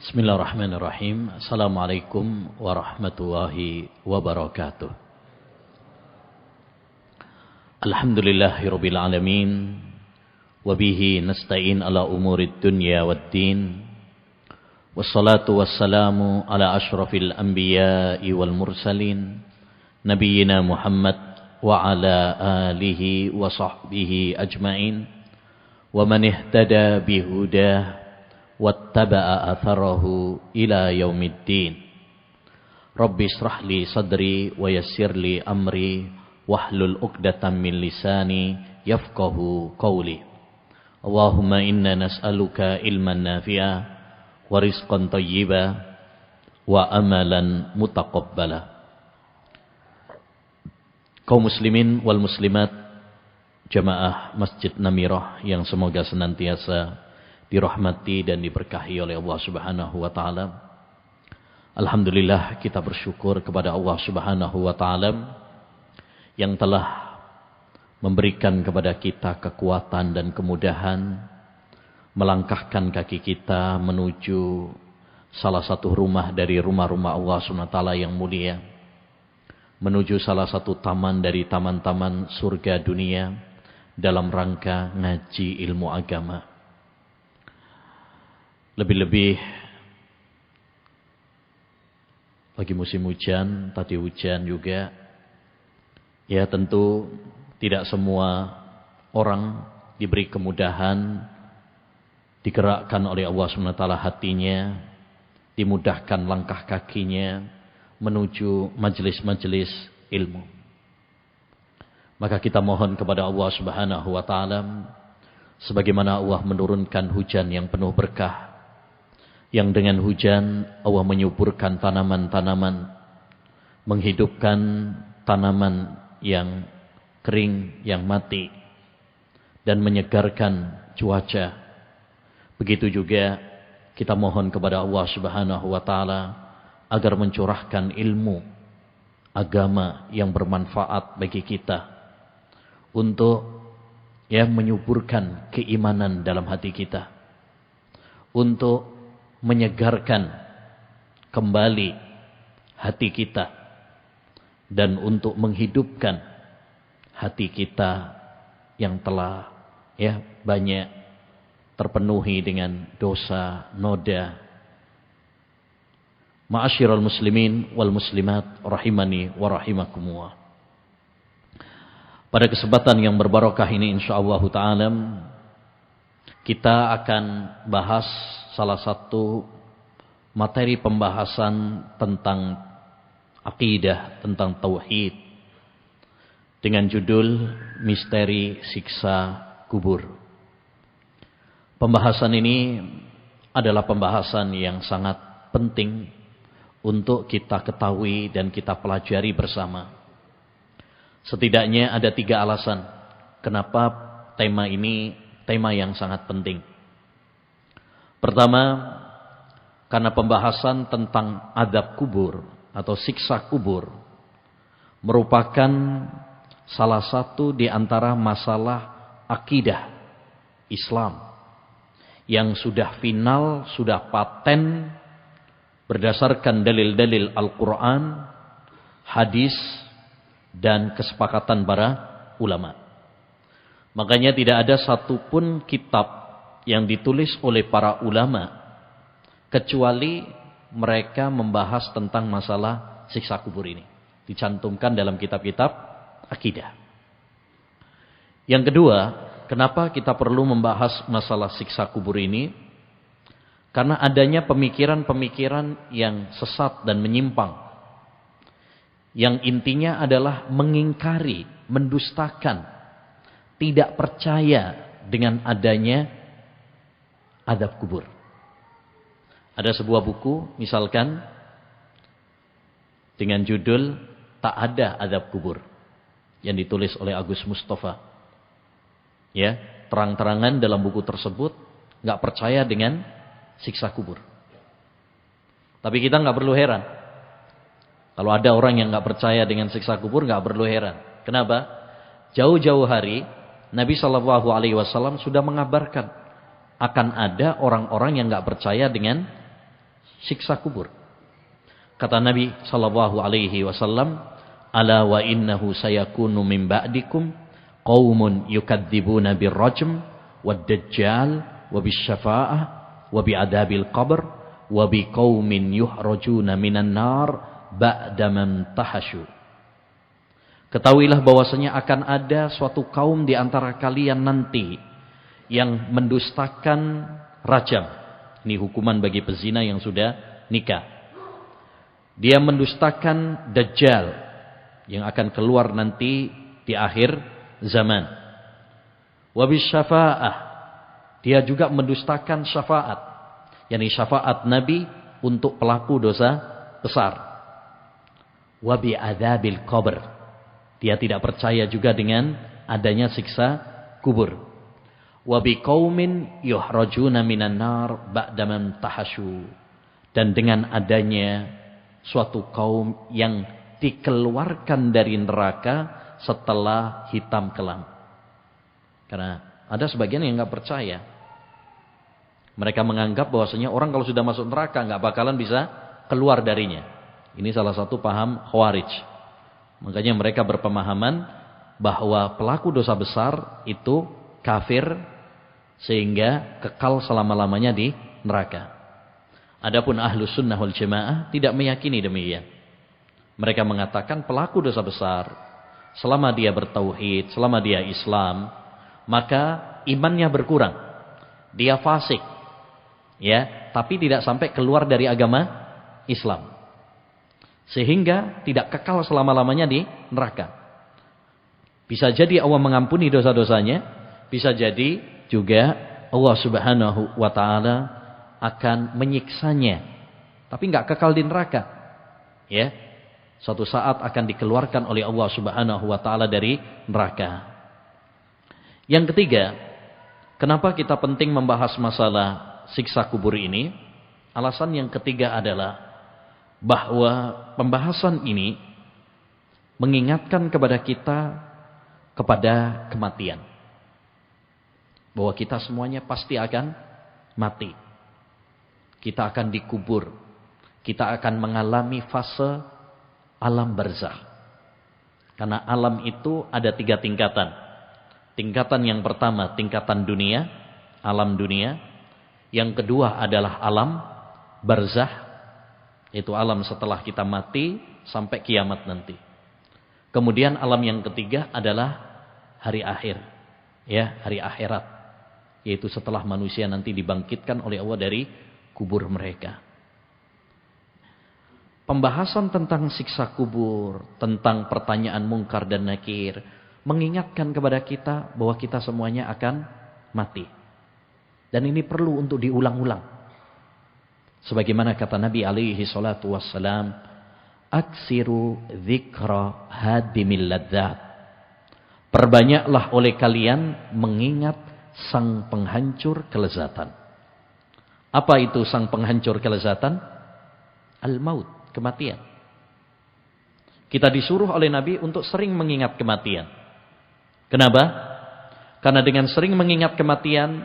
Bismillahirrahmanirrahim. Assalamualaikum warahmatullahi wabarakatuh. Alhamdulillahirabbil alamin. Wabihi nasta'in ala umurid dunya waddin. Wassalatu wassalamu ala asyrafil anbiya'i wal mursalin. Nabiyyina Muhammad wa ala alihi wa sahbihi ajma'in. Wa man ihtada bihudah wattaba'a atharahu ila yaumiddin. Rabbi israh li sadri wa yassir li amri wahlul 'uqdatam min lisani yafqahu qawli. Allahumma inna nas'aluka ilman nafi'a wa rizqan thayyiba wa amalan mutaqabbala. Kaum muslimin wal muslimat jamaah Masjid Namirah yang semoga senantiasa dirahmati dan diberkahi oleh Allah Subhanahu wa taala. Alhamdulillah kita bersyukur kepada Allah Subhanahu wa taala yang telah memberikan kepada kita kekuatan dan kemudahan melangkahkan kaki kita menuju salah satu rumah dari rumah-rumah Allah Subhanahu wa taala yang mulia, menuju salah satu taman dari taman-taman surga dunia dalam rangka ngaji ilmu agama. Lebih-lebih lagi musim hujan, tadi hujan juga. Ya tentu tidak semua orang diberi kemudahan, digerakkan oleh Allah SWT hatinya, dimudahkan langkah kakinya menuju majelis-majelis ilmu. Maka kita mohon kepada Allah Subhanahu wa taala sebagaimana Allah menurunkan hujan yang penuh berkah, yang dengan hujan Allah menyuburkan tanaman-tanaman, menghidupkan tanaman yang kering, yang mati, dan menyegarkan cuaca. Begitu juga kita mohon kepada Allah Subhanahu wa taala agar mencurahkan ilmu agama yang bermanfaat bagi kita untuk menyuburkan keimanan dalam hati kita, untuk menyegarkan kembali hati kita, dan untuk menghidupkan hati kita yang telah banyak terpenuhi dengan dosa, noda. Ma'asyiral muslimin wal muslimat rahimani wa rahimakumullah. Pada kesempatan yang berbarokah ini insyaallah ta'ala kita akan bahas salah satu materi pembahasan tentang akidah, tentang tauhid, dengan judul Misteri Siksa Kubur. Pembahasan ini adalah pembahasan yang sangat penting untuk kita ketahui dan kita pelajari bersama. Setidaknya ada 3 alasan kenapa tema ini tema yang sangat penting. Pertama, karena pembahasan tentang azab kubur atau siksa kubur merupakan salah satu di antara masalah akidah Islam yang sudah final, sudah paten berdasarkan dalil-dalil Al-Quran, hadis, dan kesepakatan para ulama. Makanya tidak ada satupun kitab yang ditulis oleh para ulama kecuali mereka membahas tentang masalah siksa kubur ini. Dicantumkan dalam kitab-kitab akidah. Yang kedua, kenapa kita perlu membahas masalah siksa kubur ini? Karena adanya pemikiran-pemikiran yang sesat dan menyimpang. Yang intinya adalah mengingkari, mendustakan, tidak percaya dengan adanya azab kubur. Ada sebuah buku misalkan dengan judul Tak Ada Azab Kubur yang ditulis oleh Agus Mustafa. Ya, terang-terangan dalam buku tersebut nggak percaya dengan siksa kubur. Tapi kita nggak perlu heran. Kalau ada orang yang nggak percaya dengan siksa kubur, nggak perlu heran. Kenapa? Jauh-jauh hari Nabi SAW sudah mengabarkan akan ada orang-orang yang nggak percaya dengan siksa kubur. Kata Nabi sallallahu alaihi wasallam, "Ala wa innahu sayakunu min ba'dikum qaumun yukadzibuna birrajm wad-dajjal wa bisyafa'ah wa bi'adabil qabr wa biqaumin yuhrajuna minan nar ba'da man tahasyu." Ketahuilah bahwasanya akan ada suatu kaum di antara kalian nanti yang mendustakan rajam. Ini hukuman bagi pezina yang sudah nikah. Dia mendustakan Dajjal yang akan keluar nanti di akhir zaman. Wabis syafa'ah, dia juga mendustakan syafaat, yakni syafaat Nabi untuk pelaku dosa besar. Wabi adzabil qabr, dia tidak percaya juga dengan adanya siksa kubur. Wabi qaumin yuhrajuna minan nar ba'da man tahasyu, dan dengan adanya suatu kaum yang dikeluarkan dari neraka setelah hitam kelam. Karena ada sebagian yang nggak percaya. Mereka menganggap bahwasanya orang kalau sudah masuk neraka nggak bakalan bisa keluar darinya. Ini salah satu paham Khawarij. Makanya mereka berpemahaman bahwa pelaku dosa besar itu kafir sehingga kekal selama-lamanya di neraka. Adapun Ahlus Sunnah wal Jamaah tidak meyakini demikian. Mereka mengatakan pelaku dosa besar selama dia bertauhid, selama dia Islam, maka imannya berkurang. Dia fasik. Ya, tapi tidak sampai keluar dari agama Islam. Sehingga tidak kekal selama-lamanya di neraka. Bisa jadi Allah mengampuni dosa-dosanya, bisa jadi juga Allah Subhanahu wa taala akan menyiksanya, tapi enggak kekal di neraka. Ya. Suatu saat akan dikeluarkan oleh Allah Subhanahu wa taala dari neraka. Yang ketiga, kenapa kita penting membahas masalah siksa kubur ini? Alasan yang ketiga adalah bahwa pembahasan ini mengingatkan kepada kita kepada kematian. Bahwa kita semuanya pasti akan mati. Kita akan dikubur. Kita akan mengalami fase alam barzakh. Karena alam itu ada 3 tingkatan. Tingkatan yang pertama, tingkatan dunia, alam dunia. Yang kedua adalah alam barzakh, yaitu alam setelah kita mati sampai kiamat nanti. Kemudian alam yang ketiga adalah hari akhir, ya, hari akhirat, yaitu setelah manusia nanti dibangkitkan oleh Allah dari kubur mereka. Pembahasan tentang siksa kubur, tentang pertanyaan mungkar dan nakir, mengingatkan kepada kita bahwa kita semuanya akan mati. Dan ini perlu untuk diulang-ulang. Sebagaimana kata Nabi alaihi salatu wassalam, aksiru dzikra hadimil ladzat. Perbanyaklah oleh kalian mengingat sang penghancur kelezatan. Apa itu sang penghancur kelezatan? Al-maut, kematian. Kita disuruh oleh Nabi untuk sering mengingat kematian. Kenapa? Karena dengan sering mengingat kematian,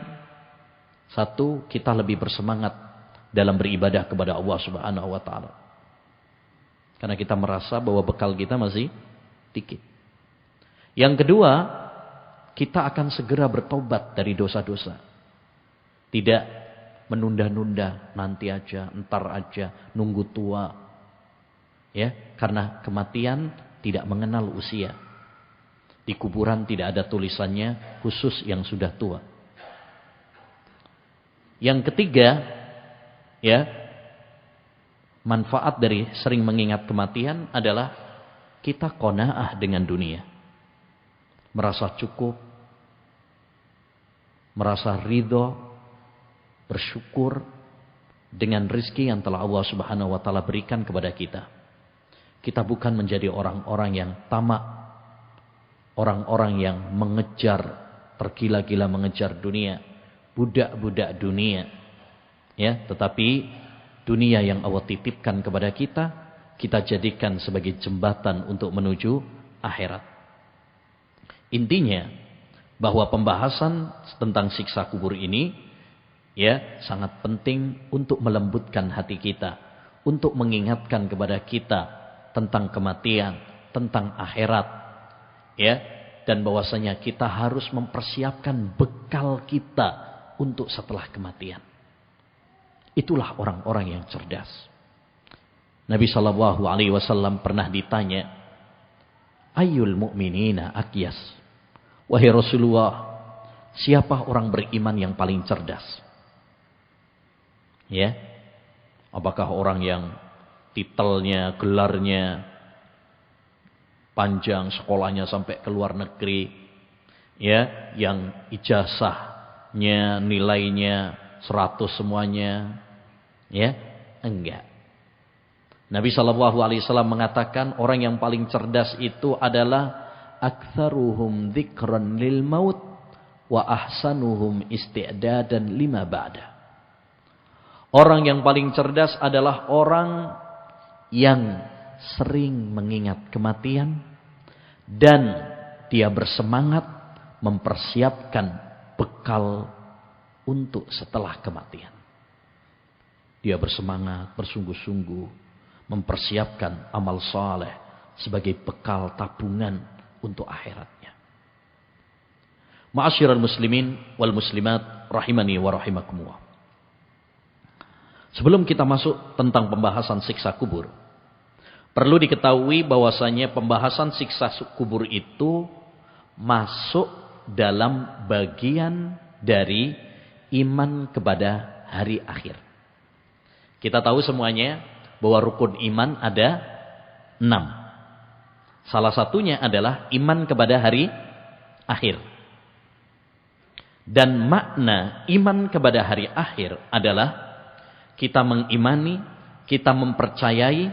satu, kita lebih bersemangat dalam beribadah kepada Allah Subhanahu wa taala. Karena kita merasa bahwa bekal kita masih dikit. Yang kedua, kita akan segera bertobat dari dosa-dosa. Tidak menunda-nunda, nanti aja, entar aja, nunggu tua. Ya, karena kematian tidak mengenal usia. Di kuburan tidak ada tulisannya khusus yang sudah tua. Yang ketiga, ya, manfaat dari sering mengingat kematian adalah kita qanaah dengan dunia. Merasa cukup, merasa ridho, bersyukur dengan rezeki yang telah Allah Subhanahu wa taala berikan kepada kita. Kita bukan menjadi orang-orang yang tamak, orang-orang yang mengejar, tergila-gila mengejar dunia, budak-budak dunia. Ya, tetapi dunia yang Allah titipkan kepada kita, kita jadikan sebagai jembatan untuk menuju akhirat. Intinya bahwa pembahasan tentang siksa kubur ini Ya, sangat penting untuk melembutkan hati kita, untuk mengingatkan kepada kita tentang kematian, tentang akhirat. Ya, dan bahwasanya kita harus mempersiapkan bekal kita untuk setelah kematian. Itulah orang-orang yang cerdas. Nabi SAW pernah ditanya, Ayyul mu'minina akyas. Wahai Rasulullah, siapa orang beriman yang paling cerdas? Ya, apakah orang yang titelnya, gelarnya panjang, sekolahnya sampai ke luar negeri, ya, yang ijazahnya nilainya 100 semuanya, ya, enggak. Nabi SAW mengatakan orang yang paling cerdas itu adalah aktsaruhum dzikran lil maut wa ahsanuhum isti'dadan lima ba'da. Orang yang paling cerdas adalah orang yang sering mengingat kematian dan dia bersemangat mempersiapkan bekal untuk setelah kematian. Dia bersemangat, bersungguh-sungguh mempersiapkan amal saleh sebagai bekal tabungan untuk akhiratnya. Ma'asyiral muslimin wal muslimat rahimani wa rahimakumullah. Sebelum kita masuk tentang pembahasan siksa kubur, perlu diketahui bahwasanya pembahasan siksa kubur itu masuk dalam bagian dari iman kepada hari akhir. Kita tahu semuanya bahwa rukun iman ada 6. Salah satunya adalah iman kepada hari akhir. Dan makna iman kepada hari akhir adalah kita mengimani, kita mempercayai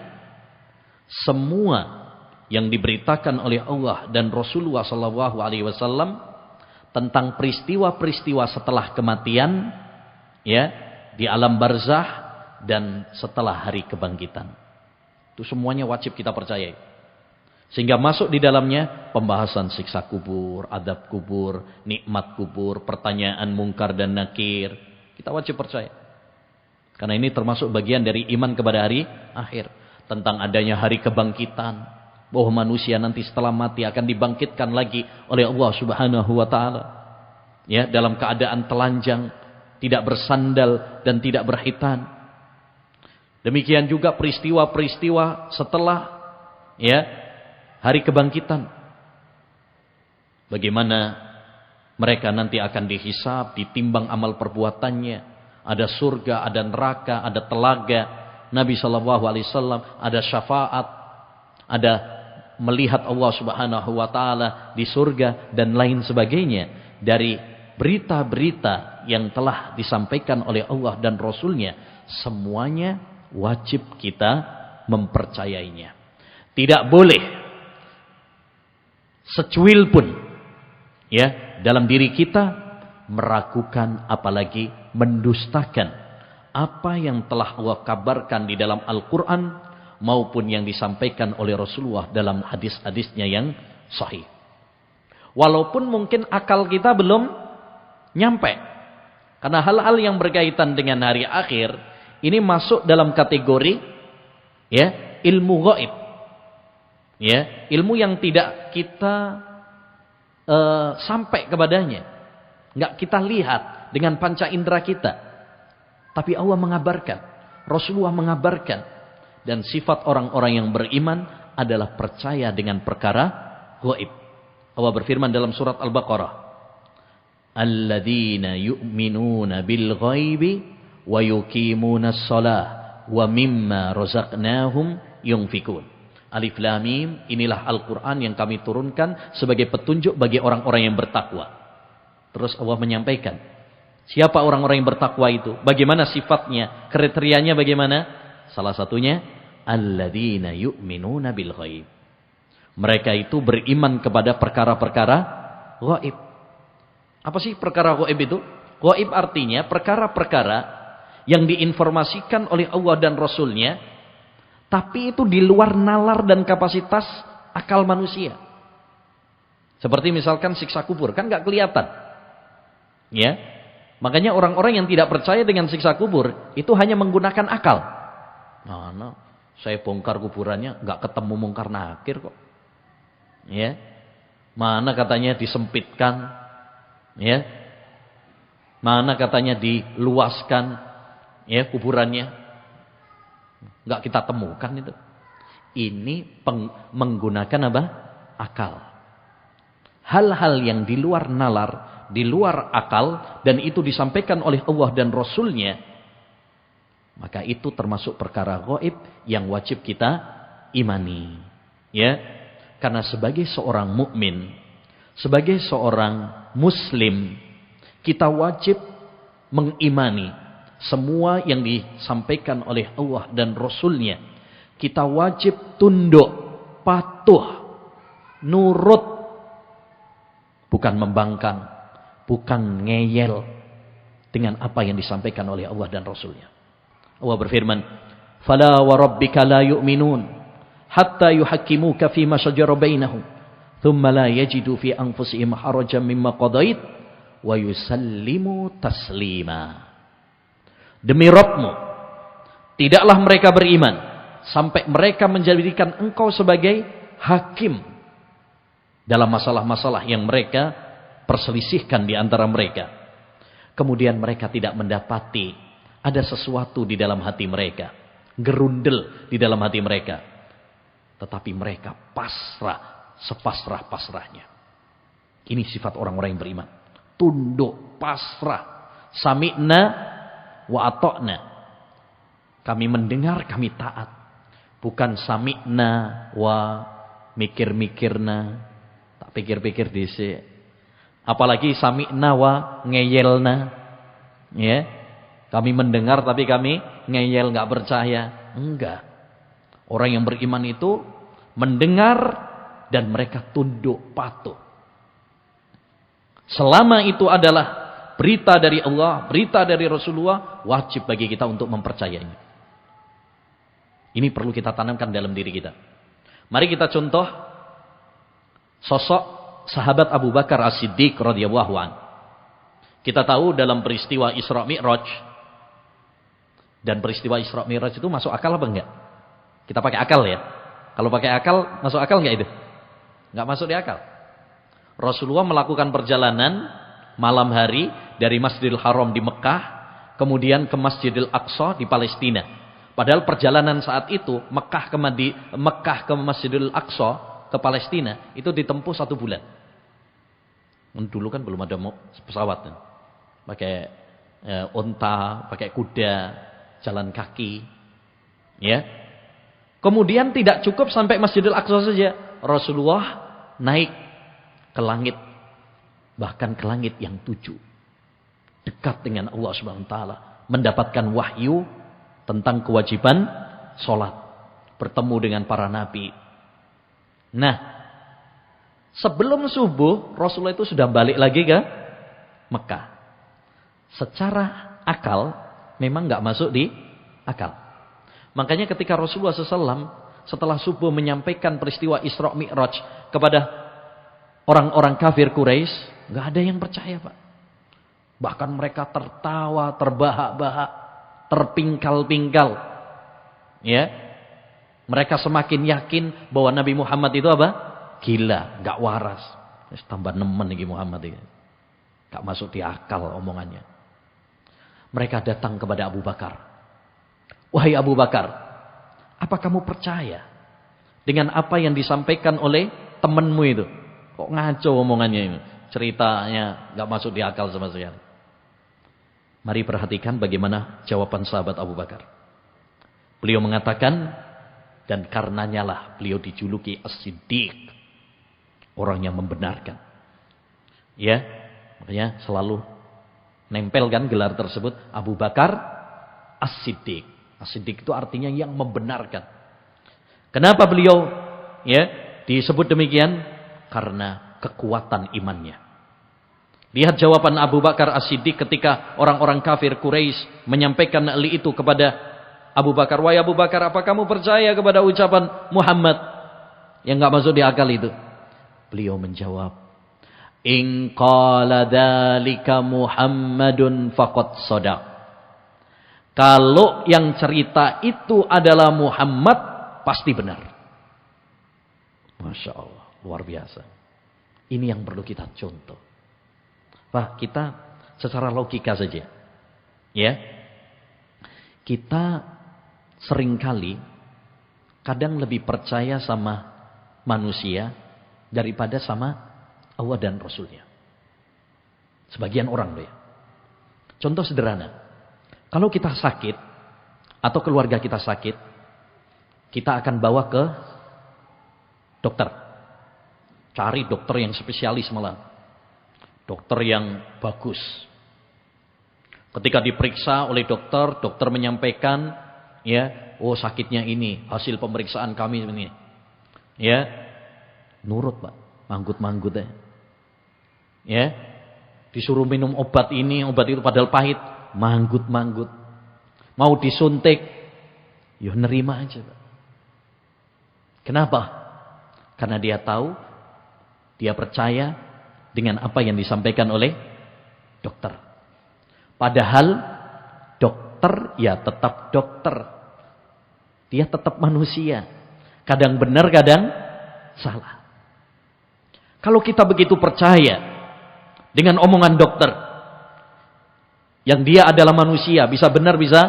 semua yang diberitakan oleh Allah dan Rasulullah SAW tentang peristiwa-peristiwa setelah kematian, ya, di alam barzah dan setelah hari kebangkitan. Itu semuanya wajib kita percayai. Sehingga masuk di dalamnya pembahasan siksa kubur, adab kubur, nikmat kubur, pertanyaan mungkar dan nakir. Kita wajib percaya. Karena ini termasuk bagian dari iman kepada hari akhir. Tentang adanya hari kebangkitan. Bahwa manusia nanti setelah mati akan dibangkitkan lagi oleh Allah Subhanahu wa ta'ala. Ya, dalam keadaan telanjang, tidak bersandal dan tidak berhitan. Demikian juga peristiwa-peristiwa setelah, ya, hari kebangkitan. Bagaimana mereka nanti akan dihisab, ditimbang amal perbuatannya. Ada surga, ada neraka, ada telaga. Nabi SAW ada syafaat, ada melihat Allah Subhanahu wa ta'ala di surga dan lain sebagainya. Dari berita-berita yang telah disampaikan oleh Allah dan Rasulnya, semuanya wajib kita mempercayainya. Tidak boleh secuil pun, ya, dalam diri kita meragukan, apalagi mendustakan apa yang telah Allah kabarkan di dalam Al-Quran maupun yang disampaikan oleh Rasulullah dalam hadis-hadisnya yang sahih. Walaupun mungkin akal kita belum nyampe. Karena hal-hal yang berkaitan dengan hari akhir ini masuk dalam kategori, ya, ilmu gaib. Ya, ilmu yang tidak kita sampai kepadanya. Enggak kita lihat dengan panca indera kita. Tapi Allah mengabarkan, Rasulullah mengabarkan, dan sifat orang-orang yang beriman adalah percaya dengan perkara gaib. Allah berfirman dalam surat Al-Baqarah, alladzina yu'minuna bil ghaibi wa yuqimuna shalah wa mimma razaqnahum yunfikun. Alif Lam Mim, inilah Al-Quran yang kami turunkan sebagai petunjuk bagi orang-orang yang bertakwa. Terus Allah menyampaikan, siapa orang-orang yang bertakwa itu? Bagaimana sifatnya? Kriterianya bagaimana? Salah satunya, alladzina yu'minuna bil ghaib. Mereka itu beriman kepada perkara-perkara gaib. Apa sih perkara gaib itu? Gaib artinya perkara-perkara yang diinformasikan oleh Allah dan Rasulnya, tapi itu di luar nalar dan kapasitas akal manusia. Seperti misalkan siksa kubur, kan gak kelihatan. Ya, Makanya orang-orang yang tidak percaya dengan siksa kubur itu hanya menggunakan akal. Nah, saya bongkar kuburannya nggak ketemu mungkar nakir kok. Ya. Mana katanya disempitkan, ya. Mana katanya diluaskan, ya, kuburannya. Nggak kita temukan itu. Ini menggunakan apa? Akal. Hal-hal yang di luar nalar, di luar akal, dan itu disampaikan oleh Allah dan Rasulnya, maka itu termasuk perkara gaib yang wajib kita imani. Ya, karena sebagai seorang mukmin, sebagai seorang muslim, kita wajib mengimani semua yang disampaikan oleh Allah dan Rasulnya. Kita wajib tunduk, patuh, nurut. Bukan membangkang, bukan ngeyel dengan apa yang disampaikan oleh Allah dan Rasulnya. Allah berfirman, "Fala wa rabbika la yu'minun hatta yuhakkimuka fima shajara bainahum, thumma la yajidu fi anfusihim harajan mimma qadait wa yusallimu taslima." Demi Rabbmu, tidaklah mereka beriman sampai mereka menjadikan engkau sebagai hakim dalam masalah-masalah yang mereka perselisihkan di antara mereka. Kemudian mereka tidak mendapati ada sesuatu di dalam hati mereka, gerundel di dalam hati mereka, tetapi mereka pasrah, sepasrah-pasrahnya. Ini sifat orang-orang yang beriman. Tunduk, pasrah. Sami'na wa ata'na. Kami mendengar, kami taat. Bukan sami'na wa mikir-mikirna. Tak pikir-pikir dhisik. Apalagi sami'na wa ngeyelna. Ya. Kami mendengar tapi kami ngeyel, enggak percaya. Enggak. Orang yang beriman itu mendengar dan mereka tunduk patuh. Selama itu adalah berita dari Allah, berita dari Rasulullah, wajib bagi kita untuk mempercayainya. Ini perlu kita tanamkan dalam diri kita. Mari kita contoh sosok sahabat Abu Bakar As-Siddiq radhiyallahu an. Kita tahu dalam peristiwa Isra Mi'raj, dan peristiwa Isra Mi'raj itu masuk akal apa enggak? Kita pakai akal ya. Kalau pakai akal, masuk akal enggak itu? Enggak masuk di akal. Rasulullah melakukan perjalanan malam hari dari Masjidil Haram di Mekah, kemudian ke Masjidil Aqsa di Palestina. Padahal perjalanan saat itu Mekah ke Masjidil Aqsa ke Palestina itu ditempuh 1 bulan. Dulu kan belum ada pesawat, pakai unta, pakai kuda, jalan kaki, ya. Kemudian tidak cukup sampai Masjidil Aqsa saja, Rasulullah naik ke langit, bahkan ke langit yang 7, dekat dengan Allah Subhanahu wa taala, mendapatkan wahyu tentang kewajiban sholat, bertemu dengan para nabi. Nah, sebelum subuh Rasulullah itu sudah balik lagi ke Mekah. Secara akal memang nggak masuk di akal. Makanya ketika Rasulullah SAW setelah subuh menyampaikan peristiwa Isra Mi'raj kepada orang-orang kafir Quraisy, nggak ada yang percaya, Pak. Bahkan mereka tertawa, terbahak-bahak, terpingkal-pingkal. Ya. Mereka semakin yakin bahwa Nabi Muhammad itu apa? Gila, nggak waras. Tambah nemen nih Muhammad ini. Nggak masuk di akal omongannya. Mereka datang kepada Abu Bakar. Wahai Abu Bakar, apa kamu percaya dengan apa yang disampaikan oleh temanmu itu? Kok ngaco omongannya ini? Ceritanya nggak masuk di akal sama sekali. Mari perhatikan bagaimana jawaban sahabat Abu Bakar. Beliau mengatakan, dan karenanya lah beliau dijuluki As-Siddiq, orang yang membenarkan. Ya, makanya selalu nempel kan gelar tersebut, Abu Bakar As-Siddiq. As-Siddiq itu artinya yang membenarkan. Kenapa beliau ya disebut demikian? Karena kekuatan imannya. Lihat jawaban Abu Bakar As-Siddiq ketika orang-orang kafir Quraisy menyampaikan hal itu kepada Abu Bakar. Wahai Abu Bakar, apa kamu percaya kepada ucapan Muhammad yang enggak masuk di akal itu? Beliau menjawab, In qala dzalika Muhammadun faqad shadaq. Kalau yang cerita itu adalah Muhammad, pasti benar. Masya Allah, luar biasa. Ini yang perlu kita contoh. Pak, kita secara logika saja. Ya. Kita seringkali kadang lebih percaya sama manusia daripada sama Allah dan Rasulnya. Sebagian orang loh ya. Contoh sederhana. Kalau kita sakit atau keluarga kita sakit, kita akan bawa ke dokter. Cari dokter yang spesialis malah. Dokter yang bagus. Ketika diperiksa oleh dokter, dokter menyampaikan, ya, oh sakitnya ini, hasil pemeriksaan kami ini. Ya, nurut Pak, manggut-manggut ya. Ya, disuruh minum obat ini, obat itu padahal pahit, manggut-manggut. Mau disuntik, ya nerima aja Pak. Kenapa? Karena dia tahu, dia percaya dengan apa yang disampaikan oleh dokter. Padahal dokter ya tetap dokter. Dia tetap manusia. Kadang benar, kadang salah. Kalau kita begitu percaya dengan omongan dokter, yang dia adalah manusia, bisa benar, bisa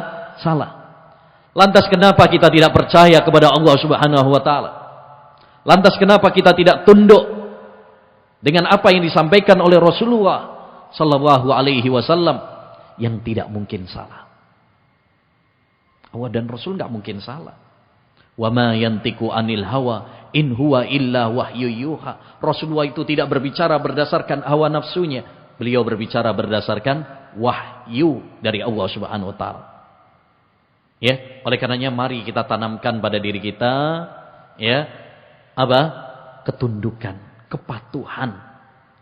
salah. Lantas kenapa kita tidak percaya kepada Allah Subhanahu wa taala? Lantas kenapa kita tidak tunduk dengan apa yang disampaikan oleh Rasulullah sallallahu alaihi wasallam yang tidak mungkin salah? Allah dan Rasul enggak mungkin salah. Wa ma yantiqu anil hawa in huwa illa wahyu yuha. Rasulullah itu tidak berbicara berdasarkan hawa nafsunya. Beliau berbicara berdasarkan wahyu dari Allah Subhanahu wa taala. Ya, oleh karenanya mari kita tanamkan pada diri kita ya, apa? Ketundukan, kepatuhan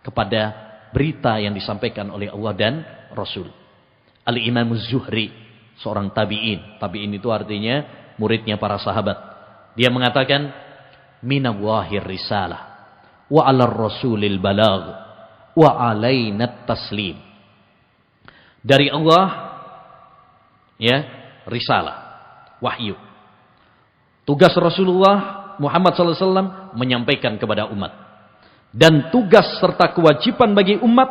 kepada berita yang disampaikan oleh Allah dan Rasul. Al-Imam Az-Zuhri, seorang tabi'in. Tabi'in itu artinya muridnya para sahabat. Dia mengatakan, minallahir risalah wa 'alar rasulil balagh wa 'alaina taslim. Dari Allah ya, risalah, wahyu. Tugas Rasulullah Muhammad SAW menyampaikan kepada umat. Dan tugas serta kewajiban bagi umat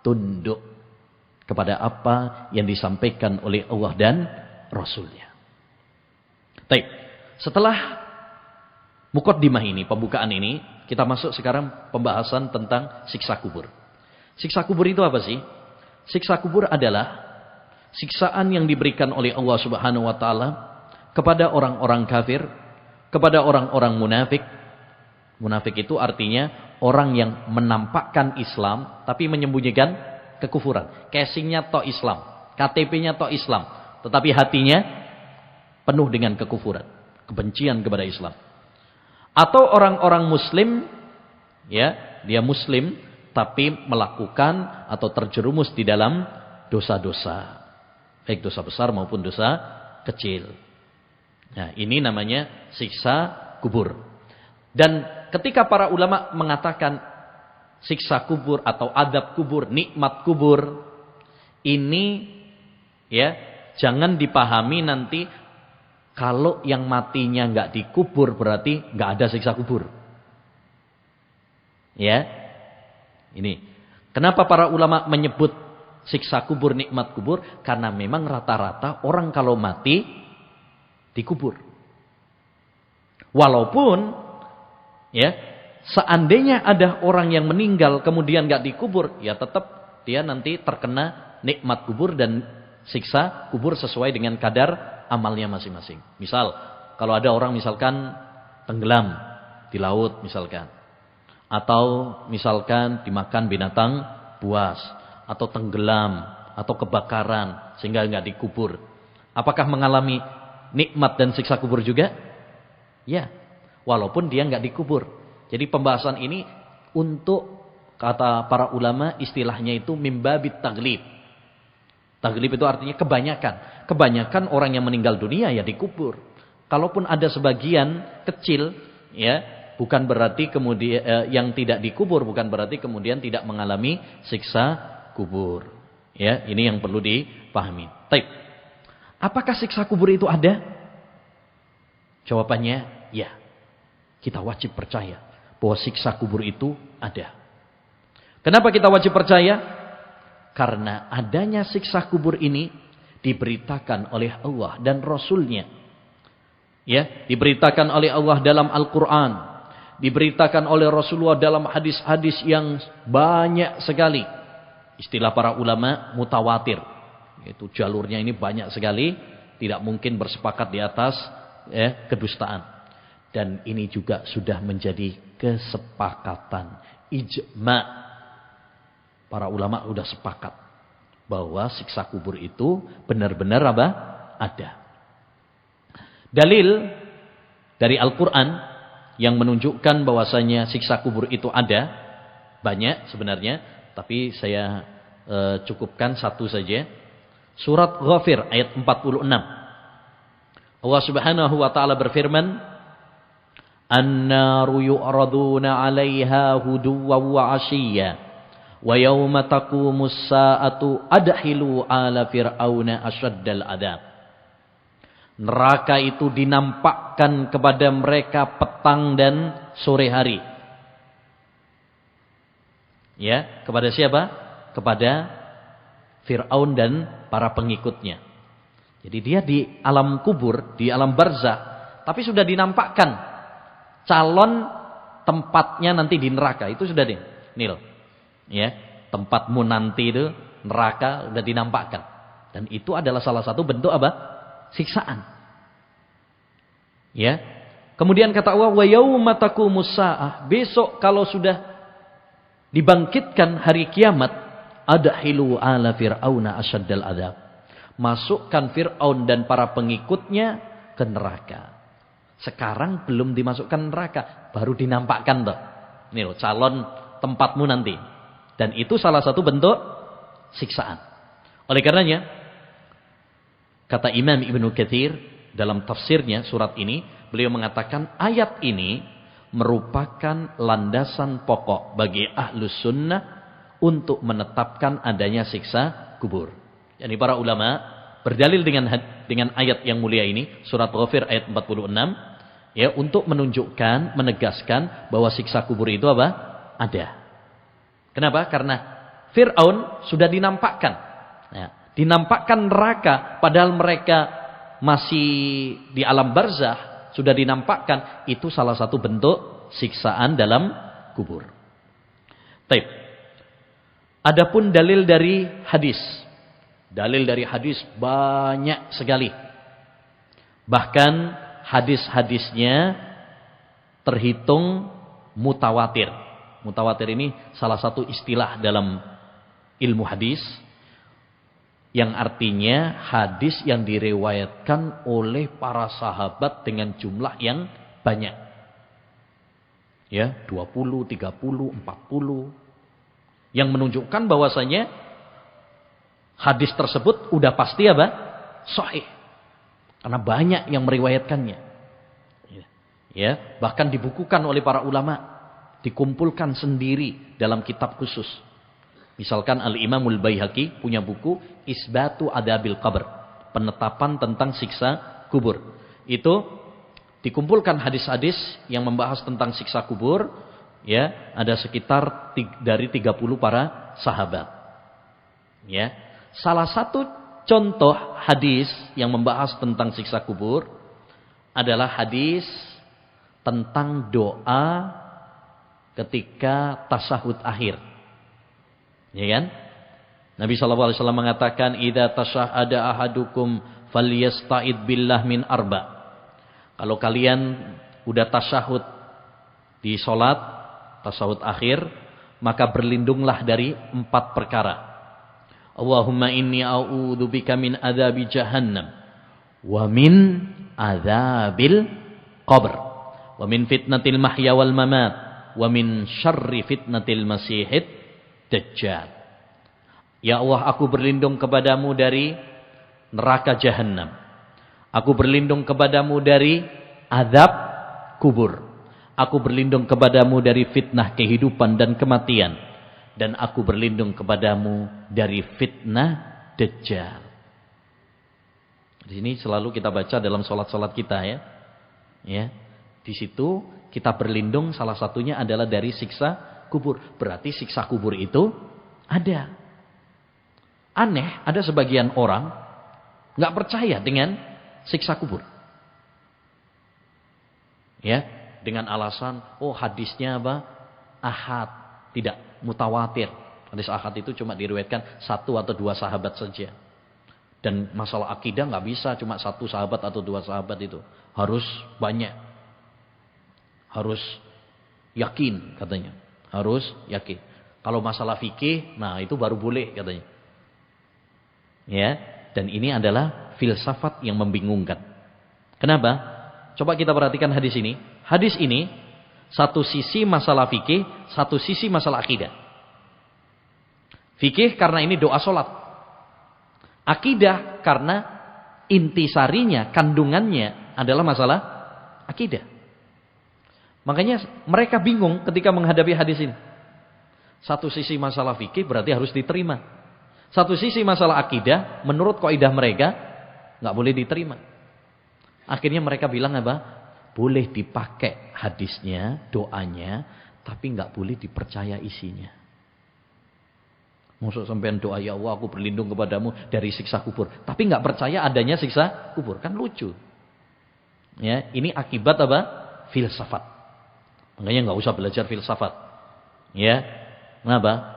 tunduk kepada apa yang disampaikan oleh Allah dan Rasulnya. Baik, setelah muqaddimah ini, pembukaan ini, kita masuk sekarang pembahasan tentang siksa kubur. Siksa kubur itu apa sih? Siksa kubur adalah siksaan yang diberikan oleh Allah Subhanahu wa taala kepada orang-orang kafir, kepada orang-orang munafik. Munafik itu artinya orang yang menampakkan Islam tapi menyembunyikan kekufuran. Casingnya tok Islam, KTP-nya tok Islam, tetapi hatinya penuh dengan kekufuran, kebencian kepada Islam. Atau orang-orang muslim, ya, dia muslim tapi melakukan atau terjerumus di dalam dosa-dosa, baik dosa besar maupun dosa kecil. Nah, ini namanya siksa kubur. Dan ketika para ulama mengatakan siksa kubur atau adab kubur, nikmat kubur, ini ya jangan dipahami nanti kalau yang matinya nggak dikubur berarti nggak ada siksa kubur. Ya, ini kenapa para ulama menyebut siksa kubur, nikmat kubur? Karena memang rata-rata orang kalau mati dikubur. Walaupun ya, seandainya ada orang yang meninggal kemudian nggak dikubur, ya tetap dia nanti terkena nikmat kubur dan siksa kubur sesuai dengan kadar amalnya masing-masing. Misal, kalau ada orang misalkan tenggelam di laut misalkan, atau misalkan dimakan binatang buas, atau tenggelam, atau kebakaran sehingga nggak dikubur, apakah mengalami nikmat dan siksa kubur juga? Ya, walaupun dia nggak dikubur. Jadi pembahasan ini untuk, kata para ulama, istilahnya itu mimbabit taglib. Taglib itu artinya kebanyakan. Kebanyakan orang yang meninggal dunia ya dikubur. Kalaupun ada sebagian kecil ya bukan berarti kemudian yang tidak dikubur bukan berarti kemudian tidak mengalami siksa kubur. Ya, ini yang perlu dipahami. Baik. Apakah siksa kubur itu ada? Jawabannya ya. Kita wajib percaya bahwa siksa kubur itu ada. Kenapa kita wajib percaya? Karena adanya siksa kubur ini diberitakan oleh Allah dan Rasul-Nya. Ya, diberitakan oleh Allah dalam Al-Quran. Diberitakan oleh Rasulullah dalam hadis-hadis yang banyak sekali. Istilah para ulama mutawatir. Itu jalurnya ini banyak sekali. Tidak mungkin bersepakat di atas kedustaan. Dan ini juga sudah menjadi kesepakatan. Ijma. Para ulama sudah sepakat. Bahwa siksa kubur itu benar-benar apa? Ada. Dalil dari Al-Quran yang menunjukkan bahwasanya siksa kubur itu ada. Banyak sebenarnya. Tapi saya cukupkan satu saja. Surat Ghafir ayat 46. Allah Subhanahu wa taala berfirman, "An-naru yu'raduna 'alaiha huduwwan wa 'ashiyya wa yauma taqumus saa'atu adkhilu 'ala fir'auna asyaddal 'adzab." Neraka itu dinampakkan kepada mereka petang dan sore hari. Ya, kepada siapa? Kepada Fir'aun dan para pengikutnya. Jadi dia di alam kubur, di alam barzah, tapi sudah dinampakkan calon tempatnya nanti di neraka. Itu sudah deh, Nil. Ya, tempatmu nanti itu neraka sudah dinampakkan. Dan itu adalah salah satu bentuk apa? Siksaan. Ya. Kemudian kata Allah, "Wa yauma taqumus saa'ah." Besok kalau sudah dibangkitkan hari kiamat, adkhilu 'ala fir'auna asyaddal 'adzab. Masukkan Fir'aun dan para pengikutnya ke neraka. Sekarang belum dimasukkan neraka, baru dinampakkan toh. Ini loh, calon tempatmu nanti. Dan itu salah satu bentuk siksaan. Oleh karenanya, kata Imam Ibnu Katsir dalam tafsirnya surat ini, beliau mengatakan ayat ini merupakan landasan pokok bagi ahlus sunnah untuk menetapkan adanya siksa kubur. Yani para ulama berdalil dengan ayat yang mulia ini, surat Ghafir ayat 46, ya, untuk menunjukkan, menegaskan bahwa siksa kubur itu apa? Ada. Kenapa? Karena Fir'aun sudah dinampakkan. Ya, dinampakkan neraka padahal mereka masih di alam barzah, sudah dinampakkan, itu salah satu bentuk siksaan dalam kubur. Baik. Adapun dalil dari hadis. Dalil dari hadis banyak sekali. Bahkan hadis-hadisnya terhitung mutawatir. Mutawatir ini salah satu istilah dalam ilmu hadis. Yang artinya hadis yang direwayatkan oleh para sahabat dengan jumlah yang banyak. Ya, 20, 30, 40. Yang menunjukkan bahwasanya hadis tersebut udah pasti apa? Sahih. Karena banyak yang meriwayatkannya. Ya, bahkan dibukukan oleh para ulama, dikumpulkan sendiri dalam kitab khusus. Misalkan Al-Imamul Baihaqi punya buku Isbatu Adabil Qabr, penetapan tentang siksa kubur. Itu dikumpulkan hadis-hadis yang membahas tentang siksa kubur, ya, ada sekitar dari 30 para sahabat. Ya. Salah satu contoh hadis yang membahas tentang siksa kubur adalah hadis tentang doa ketika tasyahud akhir. Ya kan? Nabi SAW mengatakan, "Idza tasyahada ahadukum falyasta'id billah min arba." Kalau kalian udah tasyahud di salat, tasyahud akhir, maka berlindunglah dari 4 perkara. Allahumma inni a'udzubika min adzabi jahannam wa min adzabil qabr wa min fitnatil mahya wal mamat wa min syarri fitnatil masihid dajjal. Ya Allah, aku berlindung kepadamu dari neraka jahannam. Aku berlindung kepadamu dari azab kubur. Aku berlindung kepadamu dari fitnah kehidupan dan kematian. Dan aku berlindung kepadamu dari fitnah Dajjal. Di sini selalu kita baca dalam sholat-sholat kita ya. Ya. Di situ kita berlindung salah satunya adalah dari siksa kubur. Berarti siksa kubur itu ada. Aneh, ada sebagian orang nggak percaya dengan siksa kubur. Ya, dengan alasan, oh hadisnya apa? Ahad, tidak mutawatir. Hadis ahad itu cuma diriwayatkan 1 atau 2 sahabat saja. Dan masalah akidah nggak bisa cuma 1 sahabat atau 2 sahabat itu. Harus banyak. Harus yakin katanya. Harus yakin. Kalau masalah fikih, nah itu baru boleh katanya. Ya, dan ini adalah filsafat yang membingungkan. Kenapa? Coba kita perhatikan hadis ini. Hadis ini satu sisi masalah fikih, satu sisi masalah akidah. Fikih karena ini doa sholat. Akidah karena intisarinya, kandungannya adalah masalah akidah. Makanya mereka bingung ketika menghadapi hadis ini. Satu sisi masalah fikih berarti harus diterima. Satu sisi masalah akidah, menurut kaidah mereka nggak boleh diterima. Akhirnya mereka bilang apa? Boleh dipakai hadisnya, doanya, tapi nggak boleh dipercaya isinya. Maksud sampean doa, ya Allah aku berlindung kepadamu dari siksa kubur, tapi nggak percaya adanya siksa kubur, kan lucu. Ya, ini akibat apa? Filsafat. Makanya nggak usah belajar filsafat. Ya, kenapa?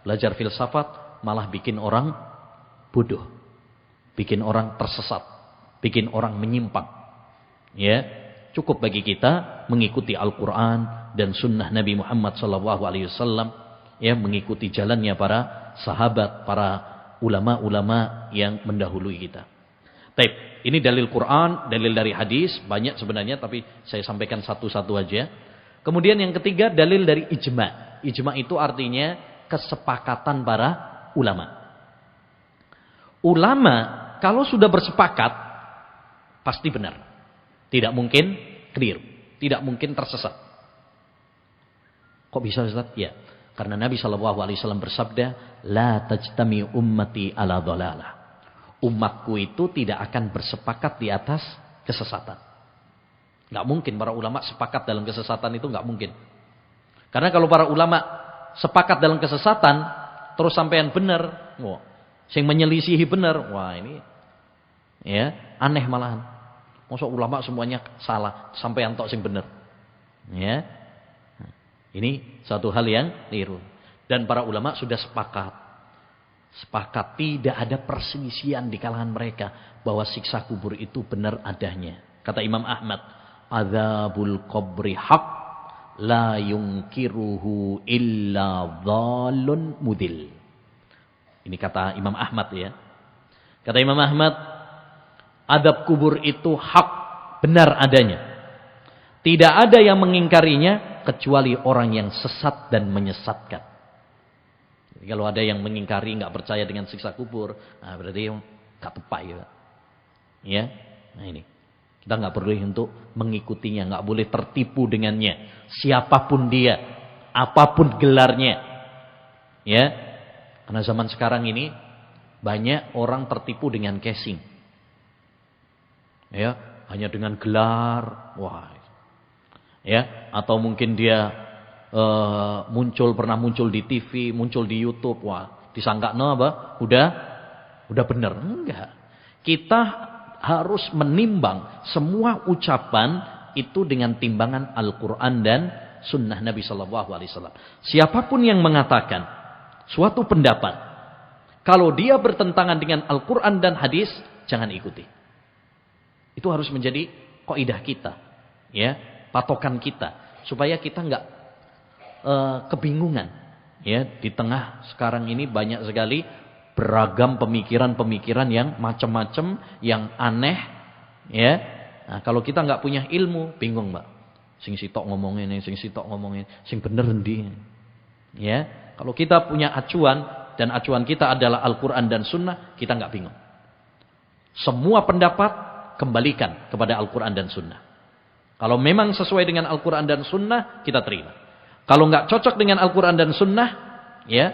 Belajar filsafat malah bikin orang bodoh, bikin orang tersesat, bikin orang menyimpang. Ya, cukup bagi kita mengikuti Al-Quran dan Sunnah Nabi Muhammad SAW. Ya, mengikuti jalannya para sahabat, para ulama-ulama yang mendahului kita. Baik, ini dalil Quran, dalil dari hadis, banyak sebenarnya, tapi saya sampaikan satu-satu aja. Kemudian yang ketiga, dalil dari ijma'. Ijma' itu artinya kesepakatan para ulama. Ulama kalau sudah bersepakat pasti benar. Tidak mungkin keliru, tidak mungkin tersesat. Kok bisa Ustaz? Ya, karena Nabi SAW bersabda, la tajtami ummati ala dhalalah. Umatku itu tidak akan bersepakat di atas kesesatan. Nggak mungkin para ulama sepakat dalam kesesatan, itu nggak mungkin. Karena kalau para ulama sepakat dalam kesesatan, terus sampean benar, wah, sing menyelisihi benar, wah ini ya aneh malahan. Masa ulama semuanya salah, sampean tok sing benar. Ya. Ini satu hal yang keliru. Dan para ulama sudah sepakat. Sepakat tidak ada perselisihan di kalangan mereka bahwa siksa kubur itu benar adanya. Kata Imam Ahmad, adzabul qabri haq la yunkiruhu illa dhalun mudil. Ini kata Imam Ahmad ya. Kata Imam Ahmad, adab kubur itu hak, benar adanya. Tidak ada yang mengingkarinya kecuali orang yang sesat dan menyesatkan. Jadi kalau ada yang mengingkari, nggak percaya dengan siksa kubur, nah berarti nggak tepat ya. Ya, nah ini kita nggak perlu untuk mengikutinya, nggak boleh tertipu dengannya. Siapapun dia, apapun gelarnya, ya. Karena zaman sekarang ini banyak orang tertipu dengan casing, ya, hanya dengan gelar, wah. Ya, atau mungkin dia pernah muncul di TV, muncul di YouTube, wah, disangka apa? Udah benar. Enggak. Kita harus menimbang semua ucapan itu dengan timbangan Al-Qur'an dan Sunnah Nabi SAW. Siapapun yang mengatakan suatu pendapat, kalau dia bertentangan dengan Al-Qur'an dan hadis, jangan ikuti. Itu harus menjadi kaidah kita, ya. Patokan kita, supaya kita nggak kebingungan, ya. Di tengah sekarang ini banyak sekali beragam pemikiran-pemikiran yang macam-macam, yang aneh, ya. Nah, kalau kita nggak punya ilmu, bingung mbak. Sing sitok ngomongin ini, sing sitok ngomongin, sing bener endi, ya. Kalau kita punya acuan dan acuan kita adalah Al-Quran dan Sunnah, kita nggak bingung. Semua pendapat kembalikan kepada Al-Quran dan Sunnah. Kalau memang sesuai dengan Al-Quran dan Sunnah, kita terima. Kalau nggak cocok dengan Al-Quran dan Sunnah, ya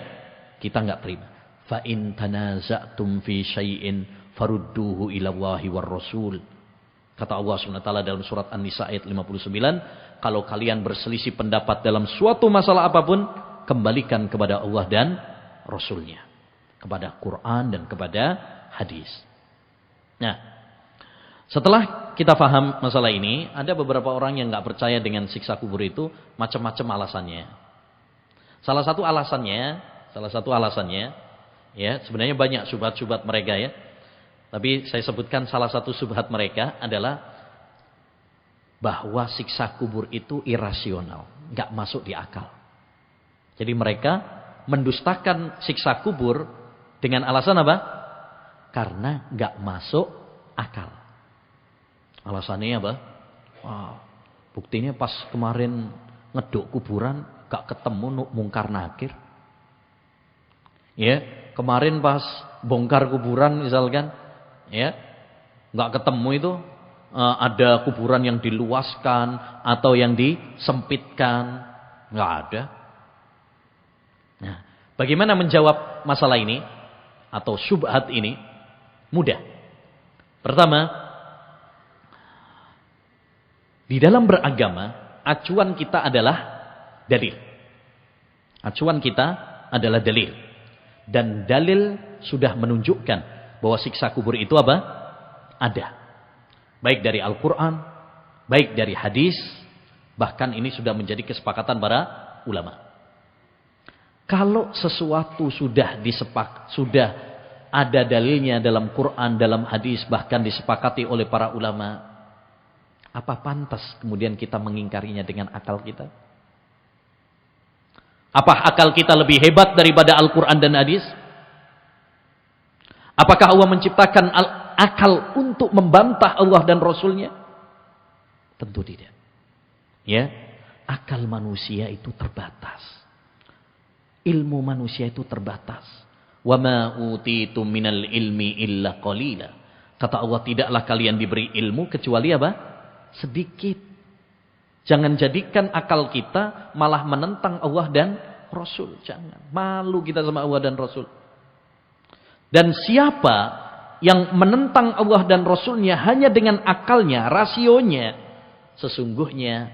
kita nggak terima. Fa in tanaza'tum fi syai'in farudduhu ila Allahi war Rasul. Kata Allah Subhanahu wa taala dalam surat An-Nisa ayat 59, kalau kalian berselisih pendapat dalam suatu masalah apapun, kembalikan kepada Allah dan Rasulnya, kepada Quran dan kepada hadis. Nah, setelah kita paham masalah ini, ada beberapa orang yang nggak percaya dengan siksa kubur itu, macam-macam alasannya. Salah satu alasannya, ya sebenarnya banyak syubhat-syubhat mereka ya. Tapi saya sebutkan salah satu syubhat mereka adalah bahwa siksa kubur itu irasional, nggak masuk di akal. Jadi mereka mendustakan siksa kubur dengan alasan apa? Karena nggak masuk akal. Alasannya apa? Wow, buktinya pas kemarin ngeduk kuburan gak ketemu mungkar nakir. Ya, kemarin pas bongkar kuburan misalkan, ya nggak ketemu itu ada kuburan yang diluaskan atau yang disempitkan, nggak ada. Nah, bagaimana menjawab masalah ini atau syubhat ini? Mudah. Pertama, di dalam beragama, acuan kita adalah dalil. Acuan kita adalah dalil. Dan dalil sudah menunjukkan bahwa siksa kubur itu apa? Ada. Baik dari Al-Quran, baik dari hadis, bahkan ini sudah menjadi kesepakatan para ulama. Kalau sesuatu sudah ada dalilnya dalam Quran, dalam hadis, bahkan disepakati oleh para ulama, apa pantas kemudian kita mengingkarinya dengan akal kita? Apa akal kita lebih hebat daripada Al-Quran dan hadis? Apakah Allah menciptakan akal untuk membantah Allah dan Rasulnya? Tentu tidak. Ya, akal manusia itu terbatas. Ilmu manusia itu terbatas. Wa ma utitum minal ilmi illa qalila. Kata Allah, tidaklah kalian diberi ilmu kecuali apa? Sedikit. Jangan jadikan akal kita malah menentang Allah dan Rasul. Jangan. Malu kita sama Allah dan Rasul. Dan siapa yang menentang Allah dan Rasulnya hanya dengan akalnya, rasionya, sesungguhnya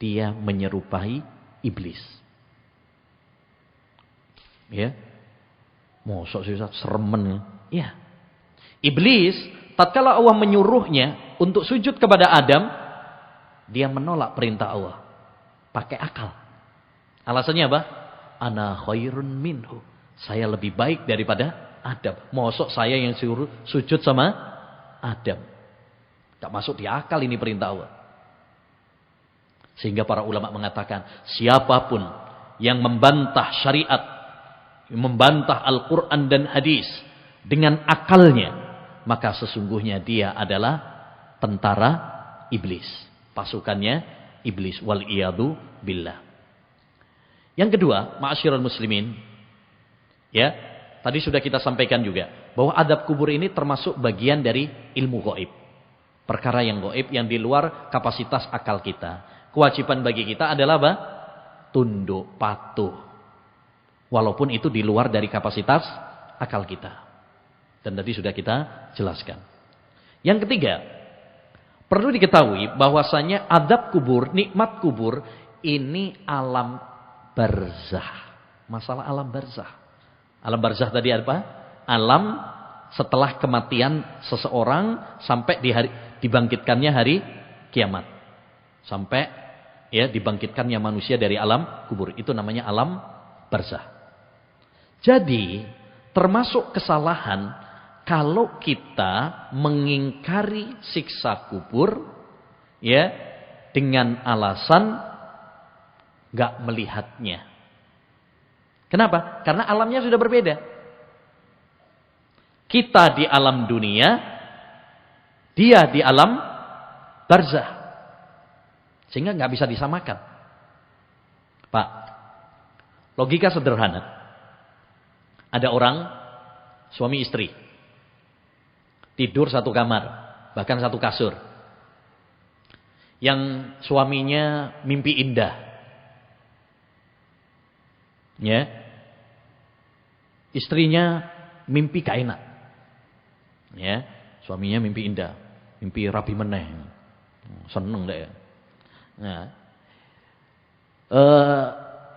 dia menyerupai iblis. Ya, mosok sih seremen ya. Iblis tatkala Allah menyuruhnya untuk sujud kepada Adam, dia menolak perintah Allah pakai akal. Alasannya apa? Ana khairun minhu. Saya lebih baik daripada Adam. Mosok saya yang suruh sujud sama Adam. Tak masuk di akal ini perintah Allah. Sehingga para ulama mengatakan, siapapun yang membantah syariat, membantah Al-Quran dan hadis dengan akalnya, maka sesungguhnya dia adalah tentara iblis, pasukannya iblis, wal iyadu billah. Yang kedua, ma'asyiral muslimin, ya, tadi sudah kita sampaikan juga bahwa adab kubur ini termasuk bagian dari ilmu gaib, perkara yang gaib yang di luar kapasitas akal kita. Kewajiban bagi kita adalah apa? Tunduk patuh. Walaupun itu di luar dari kapasitas akal kita. Dan tadi sudah kita jelaskan. Yang ketiga, perlu diketahui bahwasanya adab kubur, nikmat kubur, ini alam barzah. Masalah alam barzah. Alam barzah tadi apa? Alam setelah kematian seseorang sampai dibangkitkannya hari kiamat. Sampai ya dibangkitkannya manusia dari alam kubur. Itu namanya alam barzah. Jadi, termasuk kesalahan kalau kita mengingkari siksa kubur ya dengan alasan enggak melihatnya. Kenapa? Karena alamnya sudah berbeda. Kita di alam dunia, dia di alam barzah. Sehingga enggak bisa disamakan. Pak, logika sederhana. Ada orang, suami istri, tidur satu kamar, bahkan satu kasur. yang suaminya mimpi indah. Ya. Istrinya mimpi gak enak. Ya, suaminya mimpi indah, mimpi rabi meneh. Seneng deh. Nah,